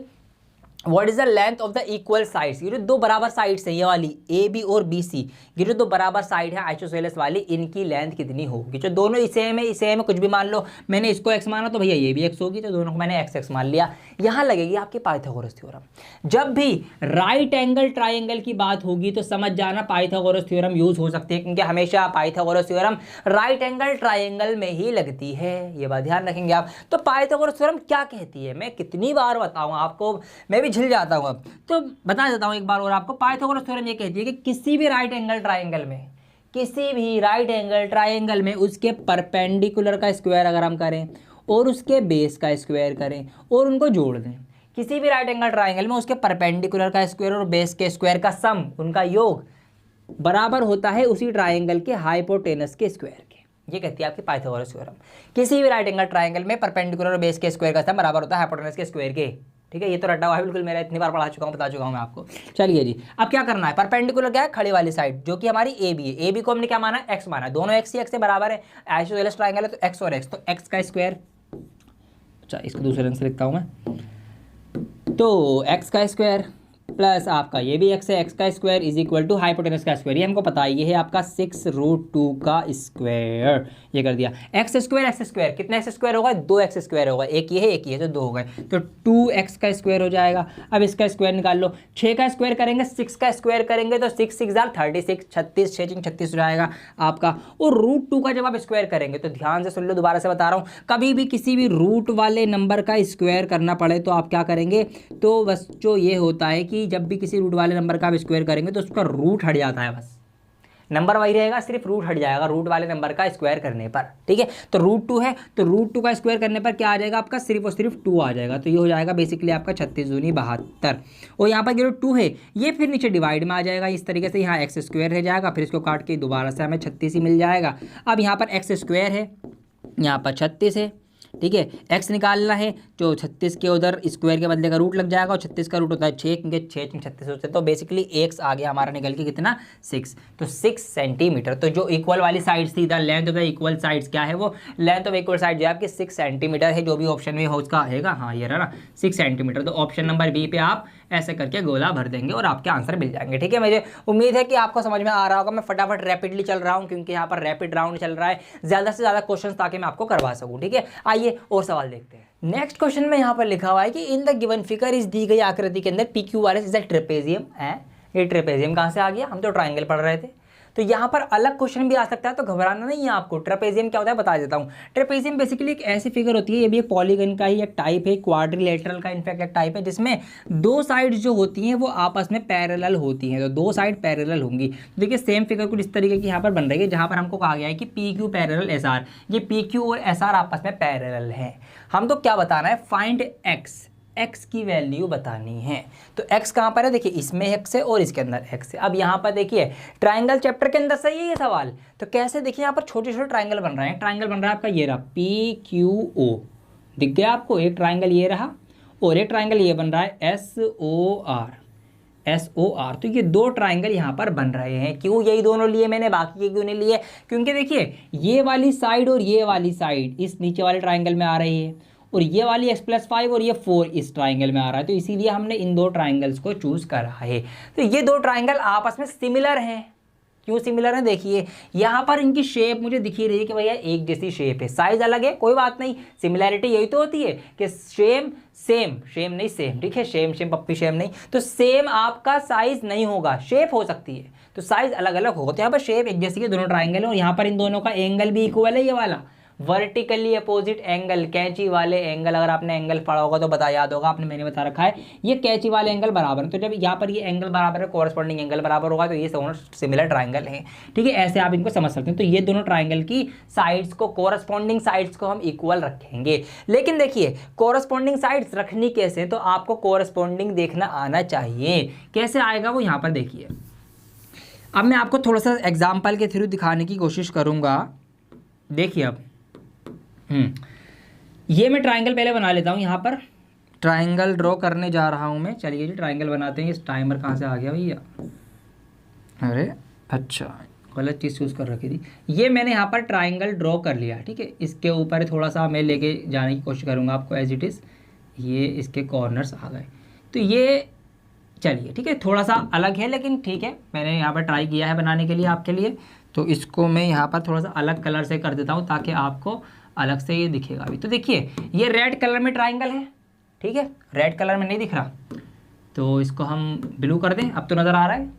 what is the length of the equal sides, ये जो दो बराबर साइड्स है, ये वाली ए बी और बी सी, ये जो दो बराबर साइड है आइसोसेलस वाली, इनकी लेंथ कितनी होगी। जो दोनों सेम है, सेम है, कुछ भी मान लो, मैंने इसको एक्स माना तो भैया ये भी एक्स होगी, तो दोनों को मैंने एक्स एक्स मान लिया। यहाँ लगेगी आपकी पाइथागोरस थ्योरम। जब भी राइट एंगल ट्राइंगल की बात होगी तो समझ जाना पाइथागोरस थ्योरम यूज हो सकती है, क्योंकि हमेशा Pythagoras theorem right angle triangle में ही लगती है, ये बात ध्यान रखेंगे आप। तो पाइथागोरस थ्योरम क्या कहती है, मैं कितनी बार बताऊँ आपको, मैं भी झिल जाता हूँ, अब तो बता देता हूँ एक बार और आपको। पाइथागोरस थ्योरम ये कहती है कि किसी भी राइट एंगल ट्राइंगल में, किसी भी राइट एंगल ट्राइंगल में उसके परपेंडिकुलर का स्क्वायर अगर हम करें और उसके बेस का स्क्वायर करें और उनको जोड़ दें, किसी भी राइट एंगल ट्राइंगल में उसके परपेंडिकुलर का स्क्वायर और बेस के स्क्वायर का सम, उनका योग बराबर होता है उसी ट्राइंगल के हाइपोटेनस के स्क्वायर के। ये कहती है आपकी पाइथागोरस थ्योरम। किसी भी राइट एंगल ट्राइंगल में परपेंडिकुलर और बेस के स्क्वायर का सम बराबर होता है हाइपोटेनस के स्क्वायर के, ठीक है। ये तो रट्टा हुआ है बिल्कुल, मेरा इतनी बार पढ़ा चुका हूँ, बता चुका हूँ मैं आपको। चलिए जी, अब क्या करना है, परपेंडिकुलर क्या है, खड़े वाली साइड जो कि हमारी ए बी है, ए बी को हमने क्या माना, एक्स माना, दोनों एक्स ही एक्स से बराबर है, आइसोसेलस ट्राइंगल है तो एक्स और एक्स, तो एक्स का स्क्वायर, अच्छा इसको दूसरे रंग से लिखता हूँ मैं, तो एक्स का स्क्वायर प्लस आपका ये भी x है, x का square is equal to hypotenuse का स्क्वायर, ये हमको पता है, ये है आपका 6√2 का स्क्वायर, ये कर दिया। एक्स स्क्वायर कितना एक्स स्क्वायर होगा, 2x स्क्वायर होगा, एक ये है एक ये, तो 2 हो गए, तो 2x का स्क्वायर हो जाएगा। अब इसका स्क्वायर निकाल लो, 6 का स्क्वायर करेंगे, 6 का स्क्वायर करेंगे तो 6 6 36, 36 6 36 हो जाएगा आपका। और √2 का जब आप स्क्वायर करेंगे तो ध्यान से सुन लो, दोबारा से बता रहा हूँ, कभी भी किसी भी रूट वाले नंबर का स्क्वायर करना पड़े तो आप क्या करेंगे, तो बस जो ये होता है कि जब भी किसी रूट वाले नंबर का आप स्क्वायर करेंगे तो उसका रूट हट जाता है, बस नंबर वही रहेगा, सिर्फ रूट हट जाएगा रूट वाले नंबर का स्क्वायर करने पर, ठीक है। तो √2 है, तो √2 का स्क्वायर करने पर क्या आ जाएगा आपका, सिर्फ और सिर्फ 2 आ जाएगा, तो ये हो जाएगा बेसिकली आपका 36 दूनी 72। और यहाँ पर जो 2 है ये फिर नीचे डिवाइड में आ जाएगा इस तरीके से, यहाँ x स्क्वायर रह जाएगा, फिर इसको काट के दोबारा से हमें 36 ही मिल जाएगा। अब यहाँ पर x स्क्वायर है, यहाँ पर 36 है, ठीक है। x निकालना है, जो 36 के उधर स्क्वायर के बदले का रूट लग जाएगा, और 36 का रूट होता है 6, क्योंकि 6 36 होते हैं, तो बेसिकली x आ गया हमारा निकल के कितना, 6, तो 6 सेंटीमीटर। तो जो इक्वल वाली साइड्स थी, इधर length of the equal sides क्या है, वो लेंथ ऑफ इक्वल साइड जो है आपकी 6 सेंटीमीटर है, जो भी ऑप्शन में हो उसका आएगा, हाँ ये रहा ना 6 सेंटीमीटर। तो ऑप्शन नंबर बी पे आप ऐसे करके गोला भर देंगे और आपके आंसर मिल जाएंगे, ठीक है। मुझे उम्मीद है कि आपको समझ में आ रहा होगा। मैं फटाफट रैपिडली चल रहा हूँ क्योंकि यहाँ पर रैपिड राउंड चल रहा है, ज़्यादा से ज़्यादा क्वेश्चन ताकि मैं आपको करवा सकूँ, ठीक है। आइए और सवाल देखते हैं। नेक्स्ट क्वेश्चन में यहाँ पर लिखा हुआ है कि इन द गिवन फिगर इस दी गई आकृति के अंदर PQRS इज अ ट्रेपेजियम है। ये ट्रेपेजियम कहाँ से आ गया, हम तो ट्राइंगल पढ़ रहे थे, तो यहाँ पर अलग क्वेश्चन भी आ सकता है, तो घबराना नहीं है आपको। ट्रेपेजियम क्या होता है बता देता हूँ। ट्रेपेजियम बेसिकली एक ऐसी फिगर होती है, ये भी एक पॉलीगन का ही एक टाइप है, क्वाड्रिलेटरल का इनफैक्ट एक टाइप है, जिसमें दो साइड्स जो होती हैं वो आपस में पैरेलल होती हैं, तो दो साइड पैरेलल होंगी। देखिए सेम फिगर कुछ इस तरीके की यहाँ पर बन रही है, जहाँ पर हमको कहा गया है कि PQ पैरेलल SR, ये PQ और SR आपस में पैरेलल हैं। हमको क्या बताना है, फाइंड x की वैल्यू बतानी है। तो x कहाँ पर है, देखिए इसमें x है और इसके अंदर x है। अब यहाँ पर देखिए ट्राइंगल चैप्टर के अंदर सही है ये सवाल, तो कैसे देखिए यहाँ पर छोटे छोटे ट्राइंगल बन रहे हैं। ट्राइंगल बन रहा है आपका ये रहा PQO, दिख गया आपको, एक ट्राइंगल ये रहा और एक ट्राइंगल ये बन रहा है SOR। तो ये दो ट्राइंगल यहाँ पर बन रहे हैं। क्यों यही दोनों लिए मैंने, बाकी के क्यों नहीं लिए, क्योंकि देखिए ये वाली साइड और ये वाली साइड इस नीचे वाले ट्राइंगल में आ रही है, और ये वाली x+5 और ये 4 इस ट्राइंगल में आ रहा है, तो इसीलिए हमने इन दो ट्राइंगल्स को चूज करा है। तो ये दो ट्राइंगल आपस में सिमिलर हैं। क्यों सिमिलर है, देखिए यहाँ पर इनकी शेप मुझे दिख ही रही है कि भैया एक जैसी शेप है, साइज अलग है कोई बात नहीं, सिमिलैरिटी यही तो होती है कि सेम नहीं सेम, ठीक है, सेम पप्पी सेम नहीं, तो सेम आपका साइज नहीं होगा, शेप हो सकती है, तो साइज अलग अलग होगा। तो यहाँ पर शेप एक जैसी के दोनों ट्राइंगल है, और यहाँ पर इन दोनों का एंगल भी इक्वल है, ये वाला वर्टिकली अपोजिट एंगल, कैंची वाले एंगल, अगर आपने एंगल पढ़ा होगा तो बता याद होगा, आपने मैंने बता रखा है, ये कैंची वाले एंगल बराबर है। तो जब यहाँ पर ये एंगल बराबर है, कोरस्पॉन्डिंग एंगल बराबर होगा, तो ये दोनों सिमिलर ट्राइंगल हैं, ठीक है। ऐसे आप इनको समझ सकते हैं। तो ये दोनों ट्राइंगल की साइड्स को, कोरस्पॉन्डिंग साइड्स को हम इक्वल रखेंगे। लेकिन देखिए कोरस्पॉन्डिंग साइड्स रखनी कैसे, तो आपको कोरस्पॉन्डिंग देखना आना चाहिए। कैसे आएगा वो यहाँ पर देखिए। अब मैं आपको थोड़ा सा एग्जाम्पल के थ्रू दिखाने की कोशिश करूँगा। देखिए अब ये मैं ट्राइंगल पहले बना लेता हूँ, यहाँ पर ट्राइंगल ड्रॉ करने जा रहा हूँ मैं। चलिए जी ट्राइंगल बनाते हैं। इस टाइमर कहाँ से आ गया भैया, अरे अच्छा गलत चीज़ चूज़ कर रखी थी। ये मैंने यहाँ पर ट्राइंगल ड्रॉ कर लिया, ठीक है। इसके ऊपर थोड़ा सा मैं लेके जाने की कोशिश करूँगा आपको एज इट इज़। ये इसके कॉर्नर्स आ गए, तो ये चलिए ठीक है, थोड़ा सा अलग है लेकिन ठीक है, मैंने यहाँ पर ट्राई किया है बनाने के लिए आपके लिए। तो इसको मैं यहाँ पर थोड़ा सा अलग कलर से कर देता हूँ ताकि आपको अलग से ये दिखेगा अभी। तो देखिए ये रेड कलर में ट्राइंगल है, ठीक है, रेड कलर में नहीं दिख रहा, तो इसको हम ब्लू कर दें, अब तो नज़र आ रहा है,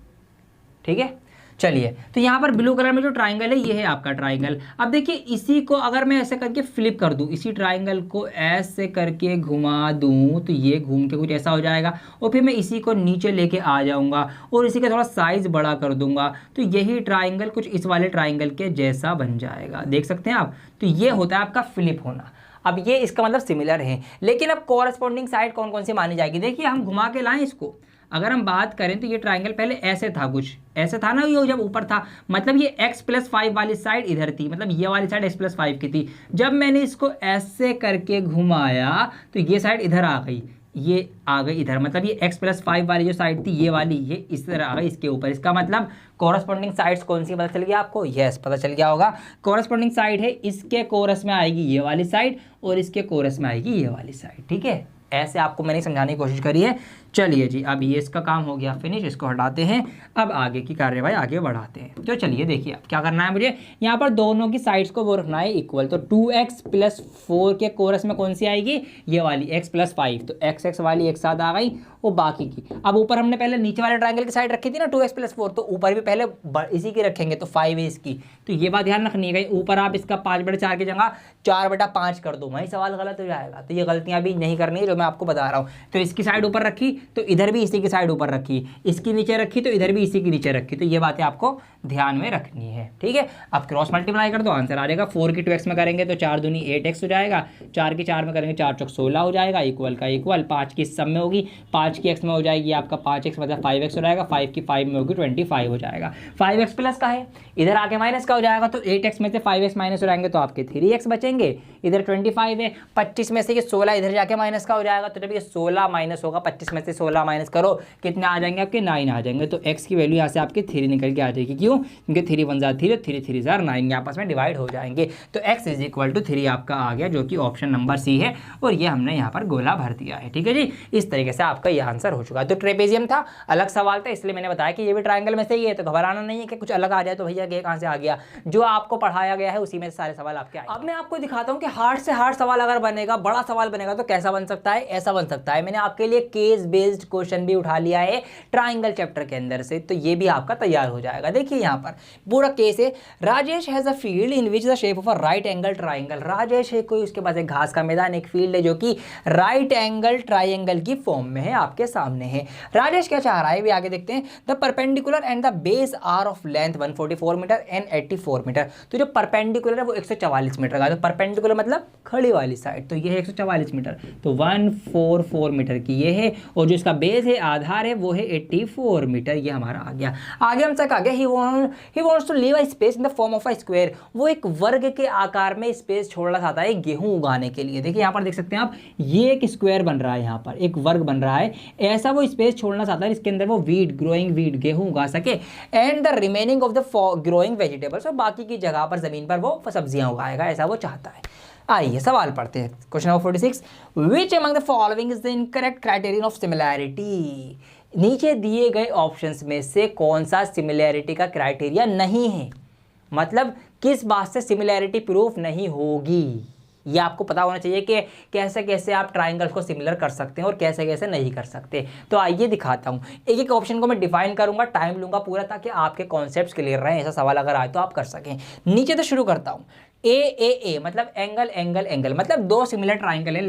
ठीक है। चलिए तो यहाँ पर ब्लू कलर में जो ट्राइंगल है ये है आपका ट्राइंगल। अब देखिए इसी को अगर मैं ऐसे करके फ्लिप कर दूँ, इसी ट्राइंगल को ऐसे करके घुमा दूँ, तो ये घूम के कुछ ऐसा हो जाएगा, और फिर मैं इसी को नीचे लेके आ जाऊँगा और इसी का थोड़ा साइज़ बड़ा कर दूँगा, तो यही ट्राइंगल कुछ इस वाले ट्राइंगल के जैसा बन जाएगा, देख सकते हैं आप। तो ये होता है आपका फ्लिप होना। अब ये इसका मतलब सिमिलर है, लेकिन अब कॉरस्पॉन्डिंग साइड कौन कौन सी मानी जाएगी। देखिए हम घुमा के लाएं इसको, अगर हम बात करें तो ये ट्राइंगल पहले ऐसे था, कुछ ऐसे था ना, ये जब ऊपर था, मतलब ये x+5 वाली साइड इधर थी, मतलब ये वाली साइड x+5 की थी। जब मैंने इसको ऐसे करके घुमाया तो ये साइड इधर आ गई, ये आ गई इधर, मतलब ये x+5 वाली जो साइड थी ये वाली, ये इस तरह आ गई इसके ऊपर। इसका मतलब कॉरस्पॉन्डिंग साइड्स कौन सी पता चल गया आपको, यस पता चल गया होगा। कॉरस्पॉन्डिंग साइड है, इसके कोरस में आएगी ये वाली साइड और इसके कोरस में आएगी ये वाली साइड, ठीक है। ऐसे आपको मैंने समझाने की कोशिश करी है। चलिए जी, अब ये इसका काम हो गया फिनिश, इसको हटाते हैं। अब आगे की कार्यवाही आगे बढ़ाते हैं। तो चलिए देखिए अब क्या करना है मुझे, यहाँ पर दोनों की साइड्स को वो रखना है इक्वल। तो 2x + 4 के कोरस में कौन सी आएगी, ये वाली x + 5। तो x वाली एक साथ आ गई, वो बाकी की। अब ऊपर हमने पहले नीचे वाले ट्रायंगल की साइड रखी थी ना 2x + 4, तो ऊपर भी पहले इसी की रखेंगे, तो 5 है इसकी। तो ये बात ध्यान रखनी है, ऊपर आप इसका 5/4 की जगह 4/5 कर दो, वहीं सवाल गलत हो जाएगा। तो ये गलतियां भी नहीं करनी है जो मैं आपको बता रहा हूँ। तो इसकी साइड ऊपर रखी तो इधर भी इसी की साइड ऊपर रखी, इसकी नीचे रखी तो इधर भी इसी की नीचे रखी। तो ये बातें आपको ध्यान में रखनी है, ठीक है। अब क्रॉस मल्टीप्लाई कर दो, आंसर आ जाएगा। 4 की 2x में करेंगे तो 4 दूनी 8x हो जाएगा, 4 की 4 में करेंगे 4 चौक 16 हो जाएगा, इक्वल का इक्वल। 5 की सब में होगी, 5 की x में हो जाएगी आपका 5x मतलब 5x हो जाएगा, 5 की 5 में होगी 25 हो जाएगा। 5x प्लस का है, इधर आके माइनस का हो जाएगा, तो 8x में से 5x माइनस हो जाएंगे तो आपके 3x बचेंगे। इधर 25 है, 25 में से ये 16 इधर जाके माइनस का हो जाएगा, तो जब ये 16 माइनस होगा 25 में से 16 माइनस करो, कितने आ जाएंगे आपके 9 आ जाएंगे। तो x की वैल्यू यहाँ से आपके 3 निकल के आ जाएगी। क्यों, क्योंकि 3 × 1 = 3, 3 × 3 = 9, आपस में डिवाइड हो जाएंगे। तो x = 3 आपका आ गया, जो कि ऑप्शन नंबर सी है। और ये हमने यहाँ पर गोला भर दिया है, ठीक है जी। इस तरीके से आपका ये आंसर हो चुका है। तो ट्रेपेजियम था, अलग सवाल था, इसलिए मैंने बताया कि ये भी ट्रायंगल में से ही है। तो घबराना नहीं है कि कुछ अलग आ जाए तो भैया ये कहाँ से आ गया, जो आपको पढ़ाया गया है उसी में सारे सवाल आपके आए। अब मैं आपको दिखाता हूँ कि हार्ड से हार्ड सवाल अगर बनेगा, बड़ा सवाल बनेगा तो कैसा बन सकता है, ऐसा बन सकता है। मैंने आपके लिए केस बेस्ड क्वेश्चन भी उठा लिया है ट्राइंगल चैप्टर के अंदर से, तो ये भी आपका तैयार हो जाएगा। देखिए यहाँ पर पूरा केस है, Rajesh has a field in which the shape of a right angle triangle. Rajesh है कोई, उसके पास एक घास का मैदान, एक फील्ड है जो कि राइट एंगल ट्राइंगल की फॉर्म में है, आपके सामने है। राजेश क्या चाह रहा है भी आगे देखते हैं। The perpendicular and the base are of length 144 meter and 84 meter. तो जो परपेंडिकुलर है वो 144 मीटर का, तो परपेंडिकुलर मतलब खड़ी वाली साइड, तो ये है 144 मीटर, तो 144 मीटर की ये है। और जो इसका बेस है, आधार है, वो है 84 मीटर। ये हमारा आ गया। आगे हमसे कहा गया he wants to leave a space in the form of a square. वो एक वर्ग के आकार में स्पेस छोड़ना चाहता है गेहूं उगाने के लिए। देखिए यहाँ पर देख सकते हैं आप, ये एक स्क्वायर बन रहा है, यहाँ पर एक वर्ग बन रहा है, ऐसा वो स्पेस छोड़ना चाहता है इसके अंदर वो ग्रोइंग वीट गेहूं उगा सके, and the remaining of the growing vegetables, और बाकी की जगह पर जमीन पर वो सब्जियां उगाएगा, ऐसा वो चाहता है। आइए सवाल पढ़ते हैं। Question number 46, which among the following is the incorrect criterion of similarity. नीचे दिए गए ऑप्शंस में से कौन सा सिमिलैरिटी का क्राइटेरिया नहीं है, मतलब किस बात से सिमिलैरिटी प्रूफ नहीं होगी। ये आपको पता होना चाहिए कि कैसे कैसे आप ट्राइंगल्स को सिमिलर कर सकते हैं और कैसे कैसे नहीं कर सकते। तो आइए दिखाता हूँ, एक एक ऑप्शन को मैं डिफाइन करूंगा, टाइम लूंगा पूरा, ताकि आपके कॉन्सेप्ट्स क्लियर रहें। ऐसा सवाल अगर आए तो आप कर सकें। नीचे तो शुरू करता हूँ। ए मतलब एंगल मतलब दो सिमिलर ट्राइंगल है।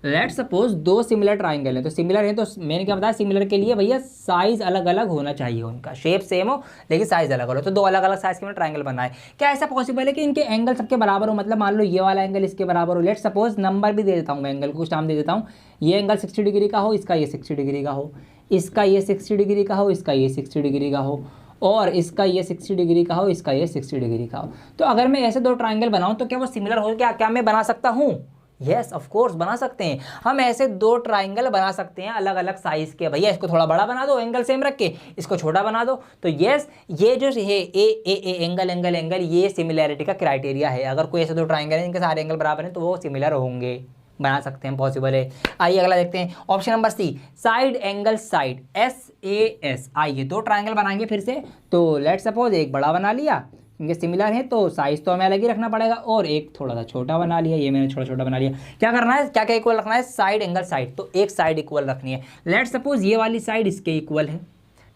लेट्स सपोज दो सिमिलर ट्राइंगल है, तो सिमिलर है तो मैंने क्या बताया, सिमिलर के लिए भैया साइज अलग अलग होना चाहिए, उनका शेप सेम हो लेकिन साइज अलग अलग हो। तो दो अलग अलग साइज के ट्राइंगल बना है। क्या ऐसा पॉसिबल है कि इनके एंगल सबके बराबर हो, मतलब मान लो ये वाला एंगल इसके बराबर हो। लेट्स सपोज नंबर भी दे देता हूँ मैं, एंगल को कुछ नाम दे देता हूँ। ये एंगल 60 डिग्री का हो, इसका ये 60 डिग्री का हो, इसका ये 60 डिग्री का हो, इसका ये 60 डिग्री का हो, और इसका ये 60 डिग्री का हो, इसका ये 60 डिग्री का हो। तो अगर मैं ऐसे दो ट्राइंगल बनाऊं तो क्या वो सिमिलर हो, क्या मैं बना सकता हूं? यस ऑफ कोर्स बना सकते हैं। हम ऐसे दो ट्राइंगल बना सकते हैं अलग अलग साइज के। भैया इसको थोड़ा बड़ा बना दो, एंगल सेम रख के, इसको छोटा बना दो। तो यस, ये जो है ए एंगल ये सिमिलैरिटी का क्राइटेरिया है। अगर कोई ऐसे दो ट्राइंगल है इनके सारे एंगल बराबर हैं तो वो सिमिलर होंगे, बना सकते हैं, पॉसिबल है। आइए अगला देखते हैं, option number C, side angle side, SAS। आइए दो ट्राइंगल बनाएंगे फिर से। तो लेट्स सपोज एक बड़ा बना लिया, इनके सिमिलर है तो साइज तो हमें अलग ही रखना पड़ेगा, और एक थोड़ा सा छोटा बना लिया, ये मैंने छोटा बना लिया। क्या करना है, क्या क्या इक्वल रखना है, साइड एंगल साइड, तो एक साइड इक्वल रखनी है। लेट्स सपोज ये वाली साइड इसके इक्वल है,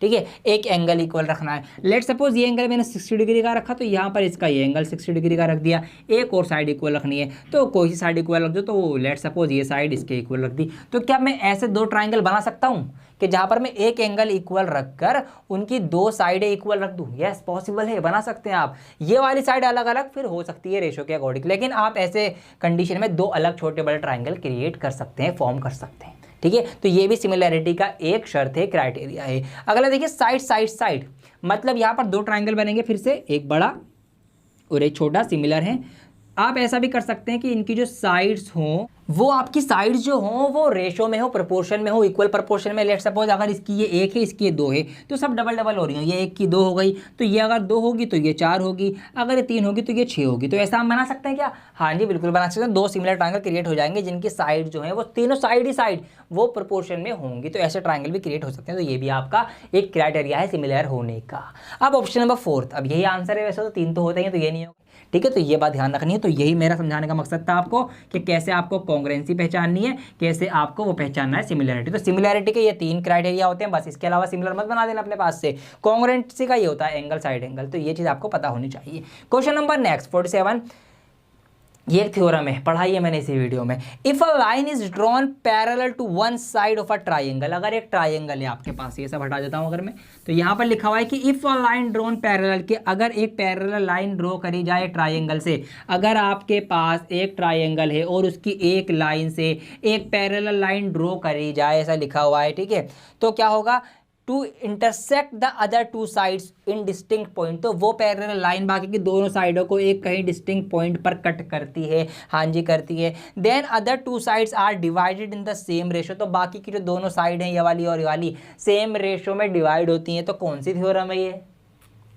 ठीक है, एक एंगल इक्वल रखना है। लेट्स सपोज ये एंगल मैंने 60 डिग्री का रखा, तो यहाँ पर इसका ये एंगल 60 डिग्री का रख दिया। एक और साइड इक्वल रखनी है, तो कोई सी साइड इक्वल रख दो। तो लेट्स सपोज ये साइड इसके इक्वल रख दी। तो क्या मैं ऐसे दो ट्राइंगल बना सकता हूँ कि जहाँ पर मैं एक एंगल इक्वल रखकर उनकी दो साइडें इक्वल रख दूँ? यस पॉसिबल है, बना सकते हैं आप। ये वाली साइड अलग अलग फिर हो सकती है रेशो के अकॉर्डिंग, लेकिन आप ऐसे कंडीशन में दो अलग छोटे बड़े ट्राइंगल क्रिएट कर सकते हैं, फॉर्म कर सकते हैं, ठीक है। तो ये भी सिमिलैरिटी का एक शर्त है, क्राइटेरिया है। अगला देखिए, साइड मतलब यहाँ पर दो ट्राइंगल बनेंगे फिर से, एक बड़ा और एक छोटा, सिमिलर है। आप ऐसा भी कर सकते हैं कि इनकी जो साइड्स हों वो आपकी साइड्स जो हो वो रेशो में हो, प्रोपोर्शन में हो, इक्वल प्रोपोर्शन में। लेट सपोज अगर इसकी ये 1 है, इसकी ये 2 है, तो सब डबल डबल हो रही है। ये 1 की 2 हो गई, तो ये अगर 2 होगी तो ये 4 होगी, अगर ये 3 होगी तो ये 6 होगी। तो ऐसा हम बना सकते हैं क्या? हाँ जी, बिल्कुल बना सकते हैं। 2 सिमिलर ट्रायंगल क्रिएट हो जाएंगे जिनकी साइड जो है वो तीनों साइड ही साइड वो प्रोपोर्शन में होंगी। तो ऐसे ट्रायंगल भी क्रिएट हो सकते हैं। तो ये भी आपका एक क्राइटेरिया है सिमिलर होने का। अब ऑप्शन नंबर 4, अब यही आंसर है। वैसे तो 3 तो होते हैं, तो ये नहीं होगा, ठीक है। तो ये बात ध्यान रखनी है। तो यही मेरा समझाने का मकसद था आपको कि कैसे आपको कॉन्ग्रुएंसी पहचाननी है, कैसे आपको वो पहचानना है सिमिलरिटी। तो सिमिलरिटी के ये 3 क्राइटेरिया होते हैं, बस इसके अलावा सिमिलर मत बना देना अपने पास से। कॉन्ग्रुएंसी का ये होता है एंगल साइड एंगल। तो ये चीज़ आपको पता होनी चाहिए। क्वेश्चन नंबर नेक्स्ट 47, ये एक थ्योरम है, पढ़ाई है मैंने इसी वीडियो में। If a line is drawn parallel to one side of a triangle, अगर एक ट्राइंगल है आपके पास, ये सब हटा देता हूं अगर मैं, तो यहाँ पर लिखा हुआ है कि if a line drawn parallel, के अगर एक पैरेलल लाइन ड्रॉ करी जाए ट्राइंगल से, अगर आपके पास एक ट्राइंगल है और उसकी एक लाइन से एक पैरेलल लाइन ड्रॉ करी जाए, ऐसा लिखा हुआ है, ठीक है। तो क्या होगा? To intersect the other two sides in distinct point, तो वो पैरेलल लाइन बाकी की दोनों साइडों को एक कहीं डिस्टिंक्ट पॉइंट पर कट करती है। हाँ जी, करती है। Then other two sides are divided in the same ratio, तो बाकी की जो दोनों साइड हैं, ये वाली और ये वाली, सेम रेशो में डिवाइड होती हैं। तो कौन सी थ्योरम है ये?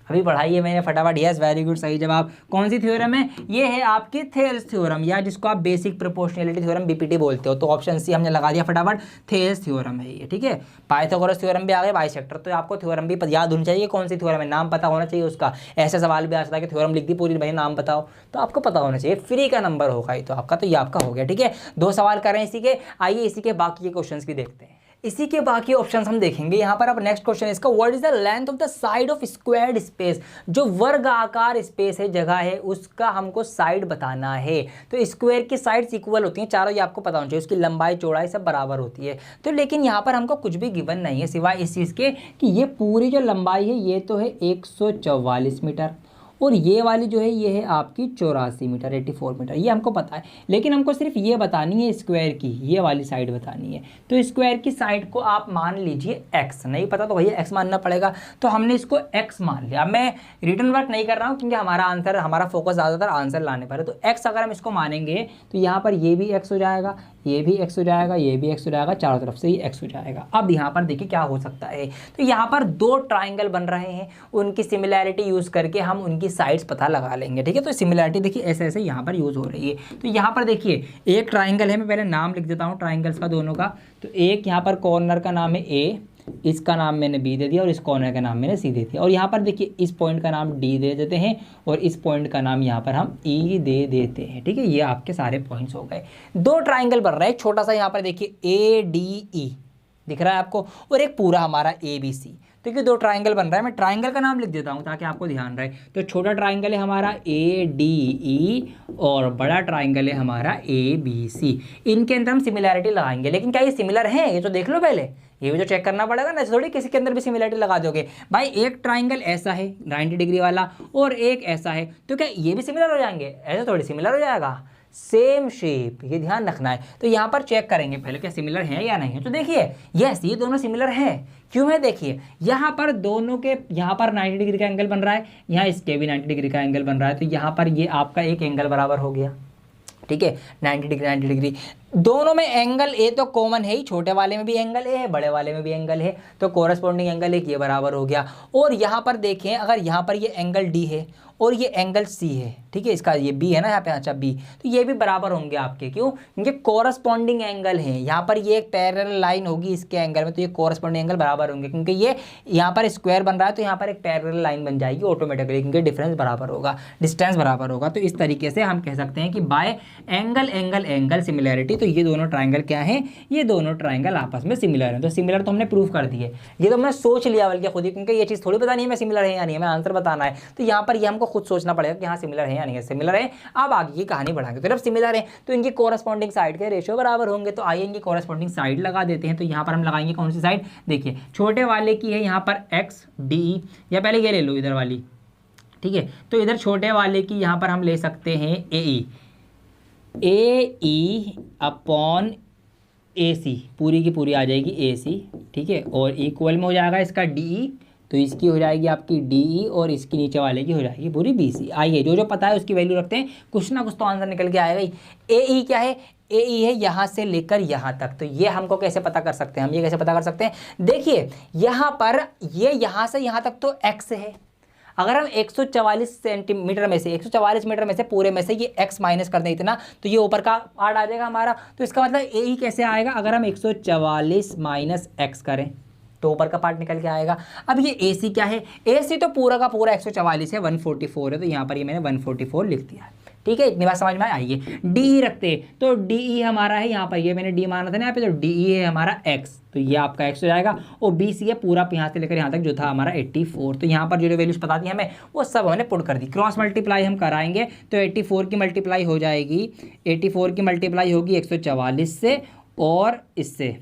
अभी पढ़ाई है मैंने फटाफट। यस, वेरी गुड, सही जवाब। कौन सी थ्योरम है? ये है आपकी थेल्स थ्योरम, या जिसको आप बेसिक प्रोपोर्शनैलिटी थ्योरम बीपीटी बोलते हो। तो ऑप्शन सी हमने लगा दिया फटाफट, थेल्स थ्योरम है ये, ठीक है। पाइथागोरस थ्योरम भी आ गए, बाइसेक्टर। तो आपको थ्योरम भी याद होनी चाहिए, कौन सी थ्योरम है, नाम पता होना चाहिए उसका। ऐसा सवाल भी आ सकता है कि थ्योरम लिख दी पूरी, भाई नाम बताओ, तो आपको पता होना चाहिए। फ्री का नंबर होगा ये तो आपका, तो ये आपका हो गया, ठीक है। 2 सवाल कर रहे हैं इसी के। आइए इसी के बाकी के क्वेश्चन भी देखते हैं। इसी के बाकी ऑप्शंस हम देखेंगे यहाँ पर। अब नेक्स्ट क्वेश्चन इसका, what is the length of the side of squared space, जो वर्ग आकार स्पेस है, जगह है, उसका हमको साइड बताना है। तो स्क्वायर की साइड्स इक्वल होती हैं चारों, ये आपको पता होना चाहिए। उसकी लंबाई चौड़ाई सब बराबर होती है। तो लेकिन यहाँ पर हमको कुछ भी गिवन नहीं है सिवाय इस चीज़ के कि ये पूरी जो लंबाई है ये तो है 144 मीटर, और ये वाली जो है ये है आपकी 84 मीटर, 84 मीटर, ये हमको पता है। लेकिन हमको सिर्फ ये बतानी है स्क्वायर की, ये वाली साइड बतानी है। तो स्क्वायर की साइड को आप मान लीजिए x, नहीं पता तो भैया x मानना पड़ेगा। तो हमने इसको x मान लिया। मैं रिटर्न वर्क नहीं कर रहा हूँ क्योंकि हमारा आंसर, हमारा फोकस ज़्यादातर आंसर लाने पर है। तो x अगर हम इसको मानेंगे तो यहाँ पर ये भी x हो जाएगा, ये भी x हो जाएगा, ये भी x हो जाएगा, चारों तरफ से ही x हो जाएगा। अब यहाँ पर देखिए क्या हो सकता है। तो यहाँ पर 2 ट्राइंगल बन रहे हैं, उनकी सिमिलैरिटी यूज़ करके हम उनकी साइड्स पता लगा लेंगे, ठीक है। तो सिमिलैरिटी देखिए ऐसे ऐसे यहाँ पर यूज़ हो रही है। तो यहाँ पर देखिए एक ट्राइंगल है, मैं पहले नाम लिख देता हूँ ट्राइंगल्स का दोनों का। तो एक यहाँ पर कॉर्नर का नाम है A, इसका नाम मैंने B दे दिया, और इस कॉर्नर का नाम मैंने C दे दिया। और यहाँ पर देखिए इस पॉइंट का नाम D दे देते हैं, और इस पॉइंट का नाम यहाँ पर हम E दे देते हैं, ठीक है। ये आपके सारे पॉइंट्स हो गए। 2 ट्राइंगल बन रहा है, छोटा सा यहाँ पर देखिए ADE दिख रहा है आपको, और एक पूरा हमारा ABC। तो ये 2 ट्राइंगल बन रहा है। मैं ट्राइंगल का नाम लिख देता हूँ ताकि आपको ध्यान रहे। तो छोटा ट्राइंगल है हमारा ADE, और बड़ा ट्राइंगल है हमारा ABC। इनके अंदर हम सिमिलैरिटी लगाएंगे। लेकिन क्या ये सिमिलर हैं, ये तो देख लो पहले, ये भी तो चेक करना पड़ेगा ना। थोड़ी किसी के अंदर भी सिमिलैरिटी लगा दोगे। भाई एक ट्राइंगल ऐसा है 90 डिग्री वाला, और एक ऐसा है, तो क्या ये भी सिमिलर हो जाएंगे? ऐसे थोड़ी सिमिलर हो जाएगा, सेम शेप, ये ध्यान रखना है। तो यहाँ पर चेक करेंगे पहले क्या सिमिलर है या नहीं है। तो देखिए यस, ये दोनों सिमिलर हैं। क्यों है? देखिए यहाँ पर दोनों के, यहाँ पर 90 डिग्री का एंगल बन रहा है, यहाँ इसके भी 90 डिग्री का एंगल बन रहा है। तो यहाँ पर ये आपका एक एंगल बराबर हो गया, ठीक है। 90 डिग्री 90 डिग्री, दोनों में एंगल ए तो कॉमन है ही, छोटे वाले में भी एंगल ए है, बड़े वाले में भी एंगल है। तो कोरस्पॉन्डिंग एंगल एक ये बराबर हो गया। और यहाँ पर देखें, अगर यहाँ पर ये एंगल डी है और ये एंगल सी है, ठीक है, इसका ये बी है ना यहाँ पे, अच्छा बी, तो ये भी बराबर होंगे आपके। क्यों? क्योंकि कोरस्पॉन्डिंग एंगल है। यहाँ पर ये एक पैरेलल लाइन होगी इसके एंगल में, तो ये कोरस्पॉन्डिंग एंगल बराबर होंगे। क्योंकि ये यहाँ पर स्क्वायर बन रहा है तो यहाँ पर एक पैरेलल लाइन बन जाएगी ऑटोमेटिकली, क्योंकि डिफरेंस बराबर होगा, डिस्टेंस बराबर होगा। तो इस तरीके से हम कह सकते हैं कि bye angle angle angle similarity, तो ये दोनों ट्राइंगल क्या है? ये दोनों ट्राइंगल आपस में सिमिलर हैं। तो सिमिलर तो हमने प्रूफ कर दिए, ये तो मैं सोच लिया बल्कि खुद ही, क्योंकि ये चीज़ थोड़ी पता नहीं है मैं सिमिलर है या नहीं है, मैं आंसर बताना है। तो यहाँ पर ये हमको खुद सोचना पड़ेगा कि हाँ सिमिलर है या नहीं है। सिमिलर है, अब आगे की कहानी बढ़ाएंगे। तो जब सिमिलर है तो इनकी कोरस्पॉन्डिंग साइड के रेशियो बराबर होंगे। तो आइए इनकी कोरस्पॉन्डिंग साइड लगा देते हैं। तो यहाँ पर हम लगाएंगे कौन सी साइड? देखिए छोटे वाले की है यहाँ पर XDE, या पहले ये ले लो इधर वाली, ठीक है। तो इधर छोटे वाले की यहाँ पर हम ले सकते हैं AE अपॉन AC, पूरी की पूरी आ जाएगी AC, ठीक है। और इक्वल में हो जाएगा इसका DE, तो इसकी हो जाएगी आपकी DE, और इसकी नीचे वाले की हो जाएगी पूरी BC। आइए जो जो पता है उसकी वैल्यू रखते हैं, कुछ ना कुछ तो आंसर निकल के आएगा ही। AE क्या है? ए ई है यहाँ से लेकर यहाँ तक। तो ये हमको कैसे पता कर सकते हैं, हम ये कैसे पता कर सकते हैं, देखिए यहाँ पर ये यहाँ से यहाँ तक तो x है। अगर हम 144 सेंटीमीटर में से 144 मीटर में से पूरे में से ये x माइनस कर दें इतना, तो ये ऊपर का पार्ट आ जाएगा हमारा। तो इसका मतलब ए ही कैसे आएगा, अगर हम 144 माइनस x करें तो ऊपर का पार्ट निकल के आएगा। अब ये ए सी क्या है, ए सी तो पूरा का पूरा 144 है, 144 है, तो यहाँ पर ये मैंने 144 लिख दिया है। ठीक है, इतनी बात समझ में आइए। डी ई रखते हैं तो डी ई हमारा है यहाँ पर, ये मैंने डी माना था ना यहाँ पे, तो डी ई है हमारा एक्स, तो ये आपका एक्स हो जाएगा। और बी सी है पूरा यहाँ से लेकर यहाँ तक जो था हमारा 84। तो यहाँ पर जो वैल्यूज पता थी हमें वो सब हमने पुट कर दी। क्रॉस मल्टीप्लाई हम कराएंगे तो 84 की मल्टीप्लाई हो जाएगी, 84 की मल्टीप्लाई होगी 144 से और इससे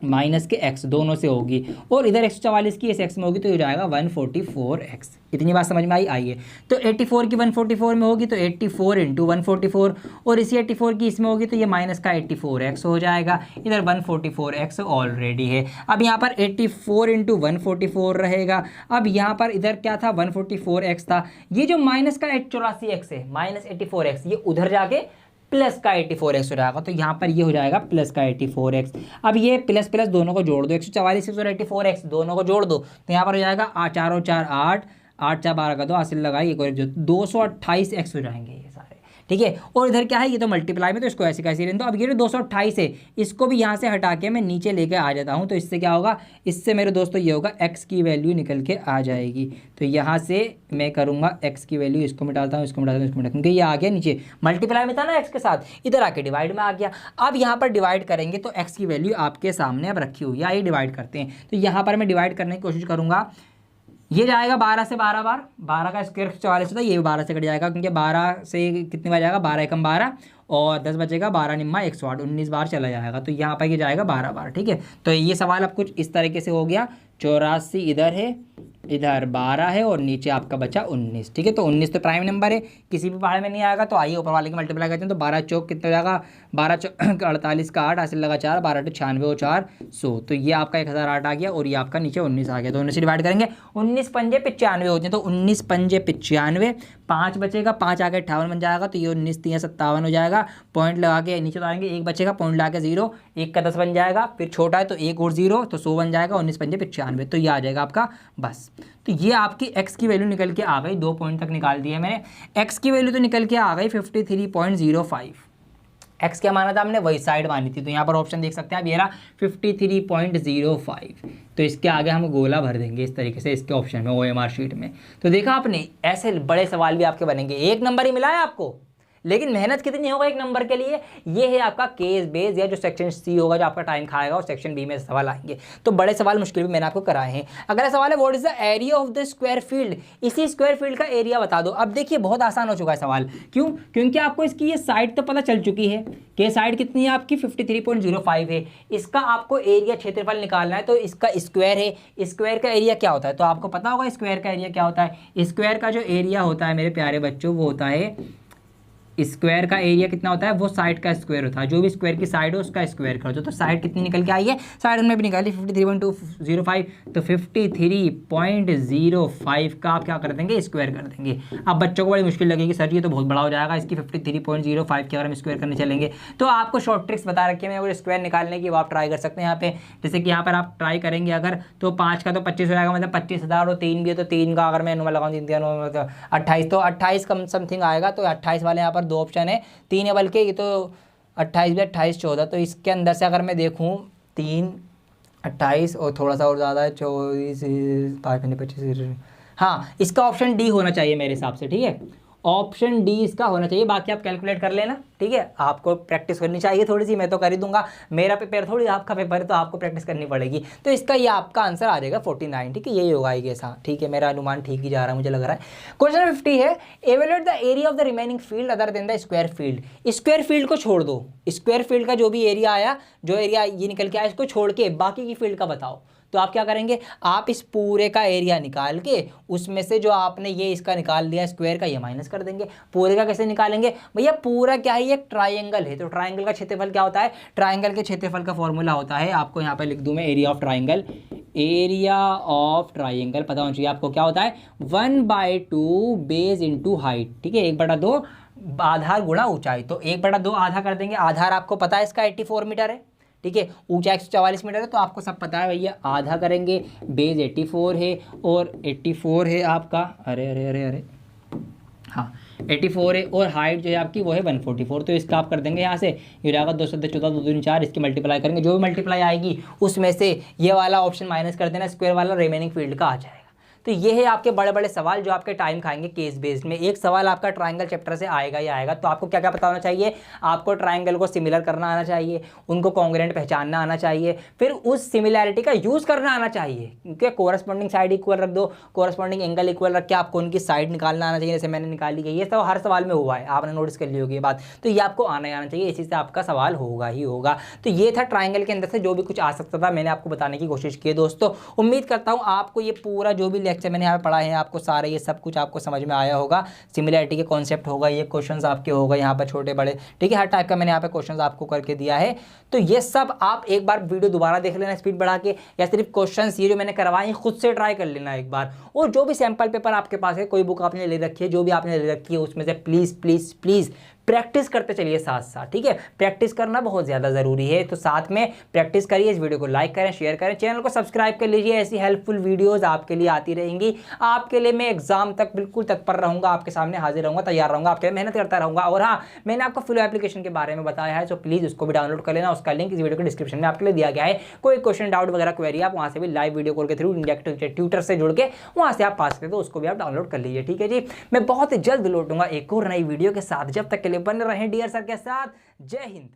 माइनस के x दोनों से होगी, और इधर 144 की इस x में होगी तो हो जाएगा 144x। इतनी बात समझ में आई। आइए तो 84 की 144 में होगी तो 84 इंटू 144, और इसी 84 की इसमें होगी तो ये माइनस का 84x हो जाएगा। इधर 144x ऑलरेडी है। अब यहाँ पर 84 इंटू 144 रहेगा। अब यहाँ पर इधर क्या था, 144x था। ये जो माइनस का 84x है, माइनस 84x, ये उधर जाके प्लस का 84x हो जाएगा। तो यहाँ पर ये हो जाएगा प्लस का 84x। अब ये प्लस प्लस दोनों को जोड़ दो, 144 और 84x दोनों को जोड़ दो, तो यहाँ पर हो जाएगा 4 और 4 8, 8 4 12 का 2 हासिल लगाई, एक और जो 228x हो जाएंगे ये सारे। ठीक है, और इधर क्या है, ये तो मल्टीप्लाई में, तो इसको ऐसे कैसे लें। तो अब ये जो 228 है इसको भी यहाँ से हटा के मैं नीचे लेके आ जाता हूँ, तो इससे क्या होगा, इससे मेरे दोस्तों ये होगा x की वैल्यू निकल के आ जाएगी। तो यहाँ से मैं करूँगा x की वैल्यू, इसको मिटाता हूँ, इसको मिटाता हूँ, इसको मिटाता हूँ, क्योंकि ये आ गया नीचे मल्टीप्लाई में था ना x के साथ, इधर आके डिवाइड में आ गया। अब यहाँ पर डिवाइड करेंगे तो x की वैल्यू आपके सामने अब रखी हुई है, आइए डिवाइड करते हैं। तो यहाँ पर मैं डिवाइड करने की कोशिश करूँगा, ये जाएगा 12 से 12 बार, 12 का स्क्वायर 44 होता है, ये भी 12 से कट जाएगा, क्योंकि 12 से कितनी बार जाएगा, 12 एकम 12 और 10 बचेगा, 12 निम्मा 108, 19 बार चला जाएगा। तो यहाँ पर ये जाएगा 12 बार। ठीक है, तो ये सवाल अब कुछ इस तरीके से हो गया। 84 इधर है, इधर 12 है और नीचे आपका बचा 19। ठीक है, तो 19 तो प्राइम नंबर है, किसी भी पहाड़ में नहीं आएगा। तो आइए ऊपर वाले की मल्टीप्लाई करते हैं। तो 12 चौक कितना हो जाएगा, 12 चौक 48 का 8 हासिल लगा 4, 12 2 96 और 4 100। तो ये आपका 1008 आ गया और ये आपका नीचे 19 आ गया। तो 19 से डिवाइड करेंगे, 19 पंजे 95 होते हैं, तो 19 पंजे 95, 5 बचेगा, 5 आगे 58 बन जाएगा। तो ये 19 3 57 हो जाएगा। पॉइंट लगा के नीचे उतारेंगे, 1 बचेगा, पॉइंट लगा के 0, 1 का 10 बन जाएगा, फिर छोटा है तो 1 और 0 तो 100 बन जाएगा, 19 पंजे 95। तो ये आ जाएगा आपका बस। तो ये आपकी x की वैल्यू निकल के आ गई, 2 पॉइंट तक निकाल दिया मैंने। x की वैल्यू तो निकल के आ गई 53.05। x क्या माना था हमने, वही साइड मानी थी। तो यहाँ पर ऑप्शन देख सकते हैं आप, ये रहा 53.05। तो इसके आगे हम गोला भर देंगे इस तरीके से इसके ऑप्शन में, OMR शीट में। तो देखा आपने, ऐसे बड़े सवाल भी आपके बनेंगे। 1 नंबर ही मिला है आपको, लेकिन मेहनत कितनी होगा 1 नंबर के लिए। ये है आपका केस बेस, या जो सेक्शन सी होगा जो आपका टाइम खाएगा, और सेक्शन बी में सवाल आएंगे। तो बड़े सवाल मुश्किल भी मैंने आपको कराए हैं। अगला सवाल है, what is the area of the square field. इसी स्क्वायर फील्ड का एरिया बता दो। अब देखिए बहुत आसान हो चुका है सवाल, क्यों, क्योंकि आपको इसकी ये साइड तो पता चल चुकी है कि साइड कितनी है आपकी 53.05 है। इसका आपको एरिया क्षेत्रफल निकालना है, तो इसका स्क्वायर है। स्क्वायर का एरिया क्या होता है, तो आपको पता होगा स्क्वायर का एरिया क्या होता है। स्क्वायर का जो एरिया होता है मेरे प्यारे बच्चों, वो होता है, स्क्वायर का एरिया कितना होता है, वो साइड का स्क्वायर होता है। जो भी स्क्वायर की साइड हो उसका स्क्वायर कर दो। तो साइड कितनी निकल के आई है, साइड में भी निकाली 53.205, तो 53.05 का आप क्या कर देंगे, स्क्वायर कर देंगे। अब बच्चों को बड़ी मुश्किल लगेगी, सर ये तो बहुत बड़ा हो जाएगा, इसकी 53.05 की अगर हम स्क्वायर करने चलेंगे। तो आपको शॉर्ट ट्रिक्स बता रखी है मैं, स्क्वायर निकालने की, वो आप ट्राई कर सकते हैं यहाँ पे। जैसे कि यहाँ पर आप ट्राई करेंगे अगर, तो 5 का तो 25 हो जाएगा, मतलब 25,000, और 3 भी है तो 3 का अगर मैं नंबर लगाऊँ, 3 मतलब 28, तो 28 कम समथिंग आएगा। तो 28 वाले यहाँ पर 2 ऑप्शन है, 3 है बल्कि, ये तो 28 भी 28 14। तो इसके अंदर से अगर मैं देखूँ 3 28 और थोड़ा सा और ज़्यादा है 24 5 25। हाँ, इसका ऑप्शन डी होना चाहिए मेरे हिसाब से। ठीक है, ऑप्शन डी इसका होना चाहिए। बाकी आप कैलकुलेट कर लेना। ठीक है, आपको प्रैक्टिस करनी चाहिए थोड़ी सी, मैं तो कर ही दूंगा, मेरा पेपर थोड़ी आपका पेपर है, तो आपको प्रैक्टिस करनी पड़ेगी। तो इसका ये आपका आंसर आ जाएगा 49। ठीक है, यही होगा ये। हाँ ठीक है, मेरा अनुमान ठीक ही जा रहा है, मुझे लग रहा है। क्वेश्चन 50 है, evaluate the area of the remaining field other than the square field. Square field को छोड़ दो, स्क्वायर फील्ड का जो भी एरिया आया, जो एरिया ये निकल के आया, इसको छोड़ के बाकी की फील्ड का बताओ। तो आप क्या करेंगे, आप इस पूरे का एरिया निकाल के उसमें से जो आपने ये इसका निकाल दिया स्क्वायर का, ये माइनस कर देंगे। पूरे का कैसे निकालेंगे भैया, पूरा क्या है, ये एक ट्राइंगल है। तो ट्राइंगल का क्षेत्रफल क्या होता है, ट्राइंगल के क्षेत्रफल का फॉर्मूला होता है, आपको यहाँ पर लिख दूं मैं, area of triangle. Area of triangle पता होना चाहिए आपको क्या होता है, 1/2 बेस इंटू हाइट, ठीक है, 1/2 आधार गुणा ऊंचाई। तो 1/2 आधा कर देंगे, आधार आपको पता है इसका 84 मीटर है, ठीक है, ऊंचाई 144 मीटर है, तो आपको सब पता है भैया, आधा करेंगे, बेस 84 है और 84 है आपका, अरे अरे अरे अरे हाँ 84 है, और हाइट जो है आपकी वो है 144, तो इसका आप कर देंगे यहाँ से, ये रहेगा 210 14 2 दूनी 4, इसकी मल्टीप्लाई करेंगे, जो भी मल्टीप्लाई आएगी उसमें से ये वाला ऑप्शन माइनस कर देना, स्क्वायर वाला रिमेनिंग फील्ड का आ जाएगा। तो ये है आपके बड़े बड़े सवाल जो आपके टाइम खाएंगे केस बेस्ड में। एक सवाल आपका ट्रायंगल चैप्टर से आएगा ही आएगा। तो आपको क्या क्या पता होना चाहिए, आपको ट्रायंगल को सिमिलर करना आना चाहिए, उनको कॉन्ग्रुएंट पहचानना आना चाहिए, फिर उस सिमिलैरिटी का यूज़ करना आना चाहिए, क्योंकि कोरस्पॉन्डिंग साइड इक्वल रख दो, कोरस्पॉन्डिंग एंगल इक्वल रख के आपको उनकी साइड निकालना आना चाहिए, जैसे मैंने निकाली गई, ये सब हर सवाल में हुआ है, आपने नोटिस कर ली होगी ये बात। तो ये आपको आना ही आना चाहिए, इसी से आपका सवाल होगा ही होगा। तो ये था ट्रायंगल के अंदर से जो भी कुछ आ सकता था, मैंने आपको बताने की कोशिश की है दोस्तों। उम्मीद करता हूँ आपको ये पूरा जो भी लेक्चर मैंने यहाँ पे पढ़ा है आपको सारे ये सब कुछ आपको समझ में आया होगा। सिमिलैरिटी के कॉन्सेप्ट होगा, ये क्वेश्चंस आपके होगा यहाँ पर छोटे बड़े, ठीक है, हर टाइप का मैंने यहाँ पे क्वेश्चंस आपको करके दिया है। तो ये सब आप एक बार वीडियो दोबारा देख लेना स्पीड बढ़ा के, या सिर्फ क्वेश्चंस ये जो मैंने करवाए खुद से ट्राई कर लेना एक बार। और जो भी सैंपल पेपर आपके पास है, कोई बुक आपने ले रखी है, जो भी आपने ले रखी है उसमें से प्लीज़ प्लीज़ प्लीज़ प्रैक्टिस करते चलिए साथ साथ, ठीक है, प्रैक्टिस करना बहुत ज़्यादा ज़रूरी है। तो साथ में प्रैक्टिस करिए, इस वीडियो को लाइक करें, शेयर करें, चैनल को सब्सक्राइब कर लीजिए, ऐसी हेल्पफुल वीडियोस आपके लिए आती रहेंगी। आपके लिए मैं एग्जाम तक बिल्कुल तत्पर रहूँगा, आपके सामने हाजिर रहूँगा, तैयार रहूँगा, आपके लिए मेहनत करता रहूँगा। और हाँ, मैंने आपको फ्लो एप्लीकेशन के बारे में बताया है, तो प्लीज़ उसको भी डाउनलोड कर लेना, उसका लिंक इस वीडियो के डिस्क्रिप्शन में आपके लिए दिया गया है। कोई क्वेश्चन डाउट वगैरह क्वेरी आप वहाँ से भी लाइव वीडियो कॉल के थ्रू इंडिया ट्यूटर से जुड़ के वहाँ से आप पास करते, तो उसको भी आप डाउनलोड कर लीजिए, ठीक है जी। मैं बहुत जल्द लौटूंगा एक और नई वीडियो के साथ, जब तक के लिए बने रहें डियर सर के साथ। जय हिंद।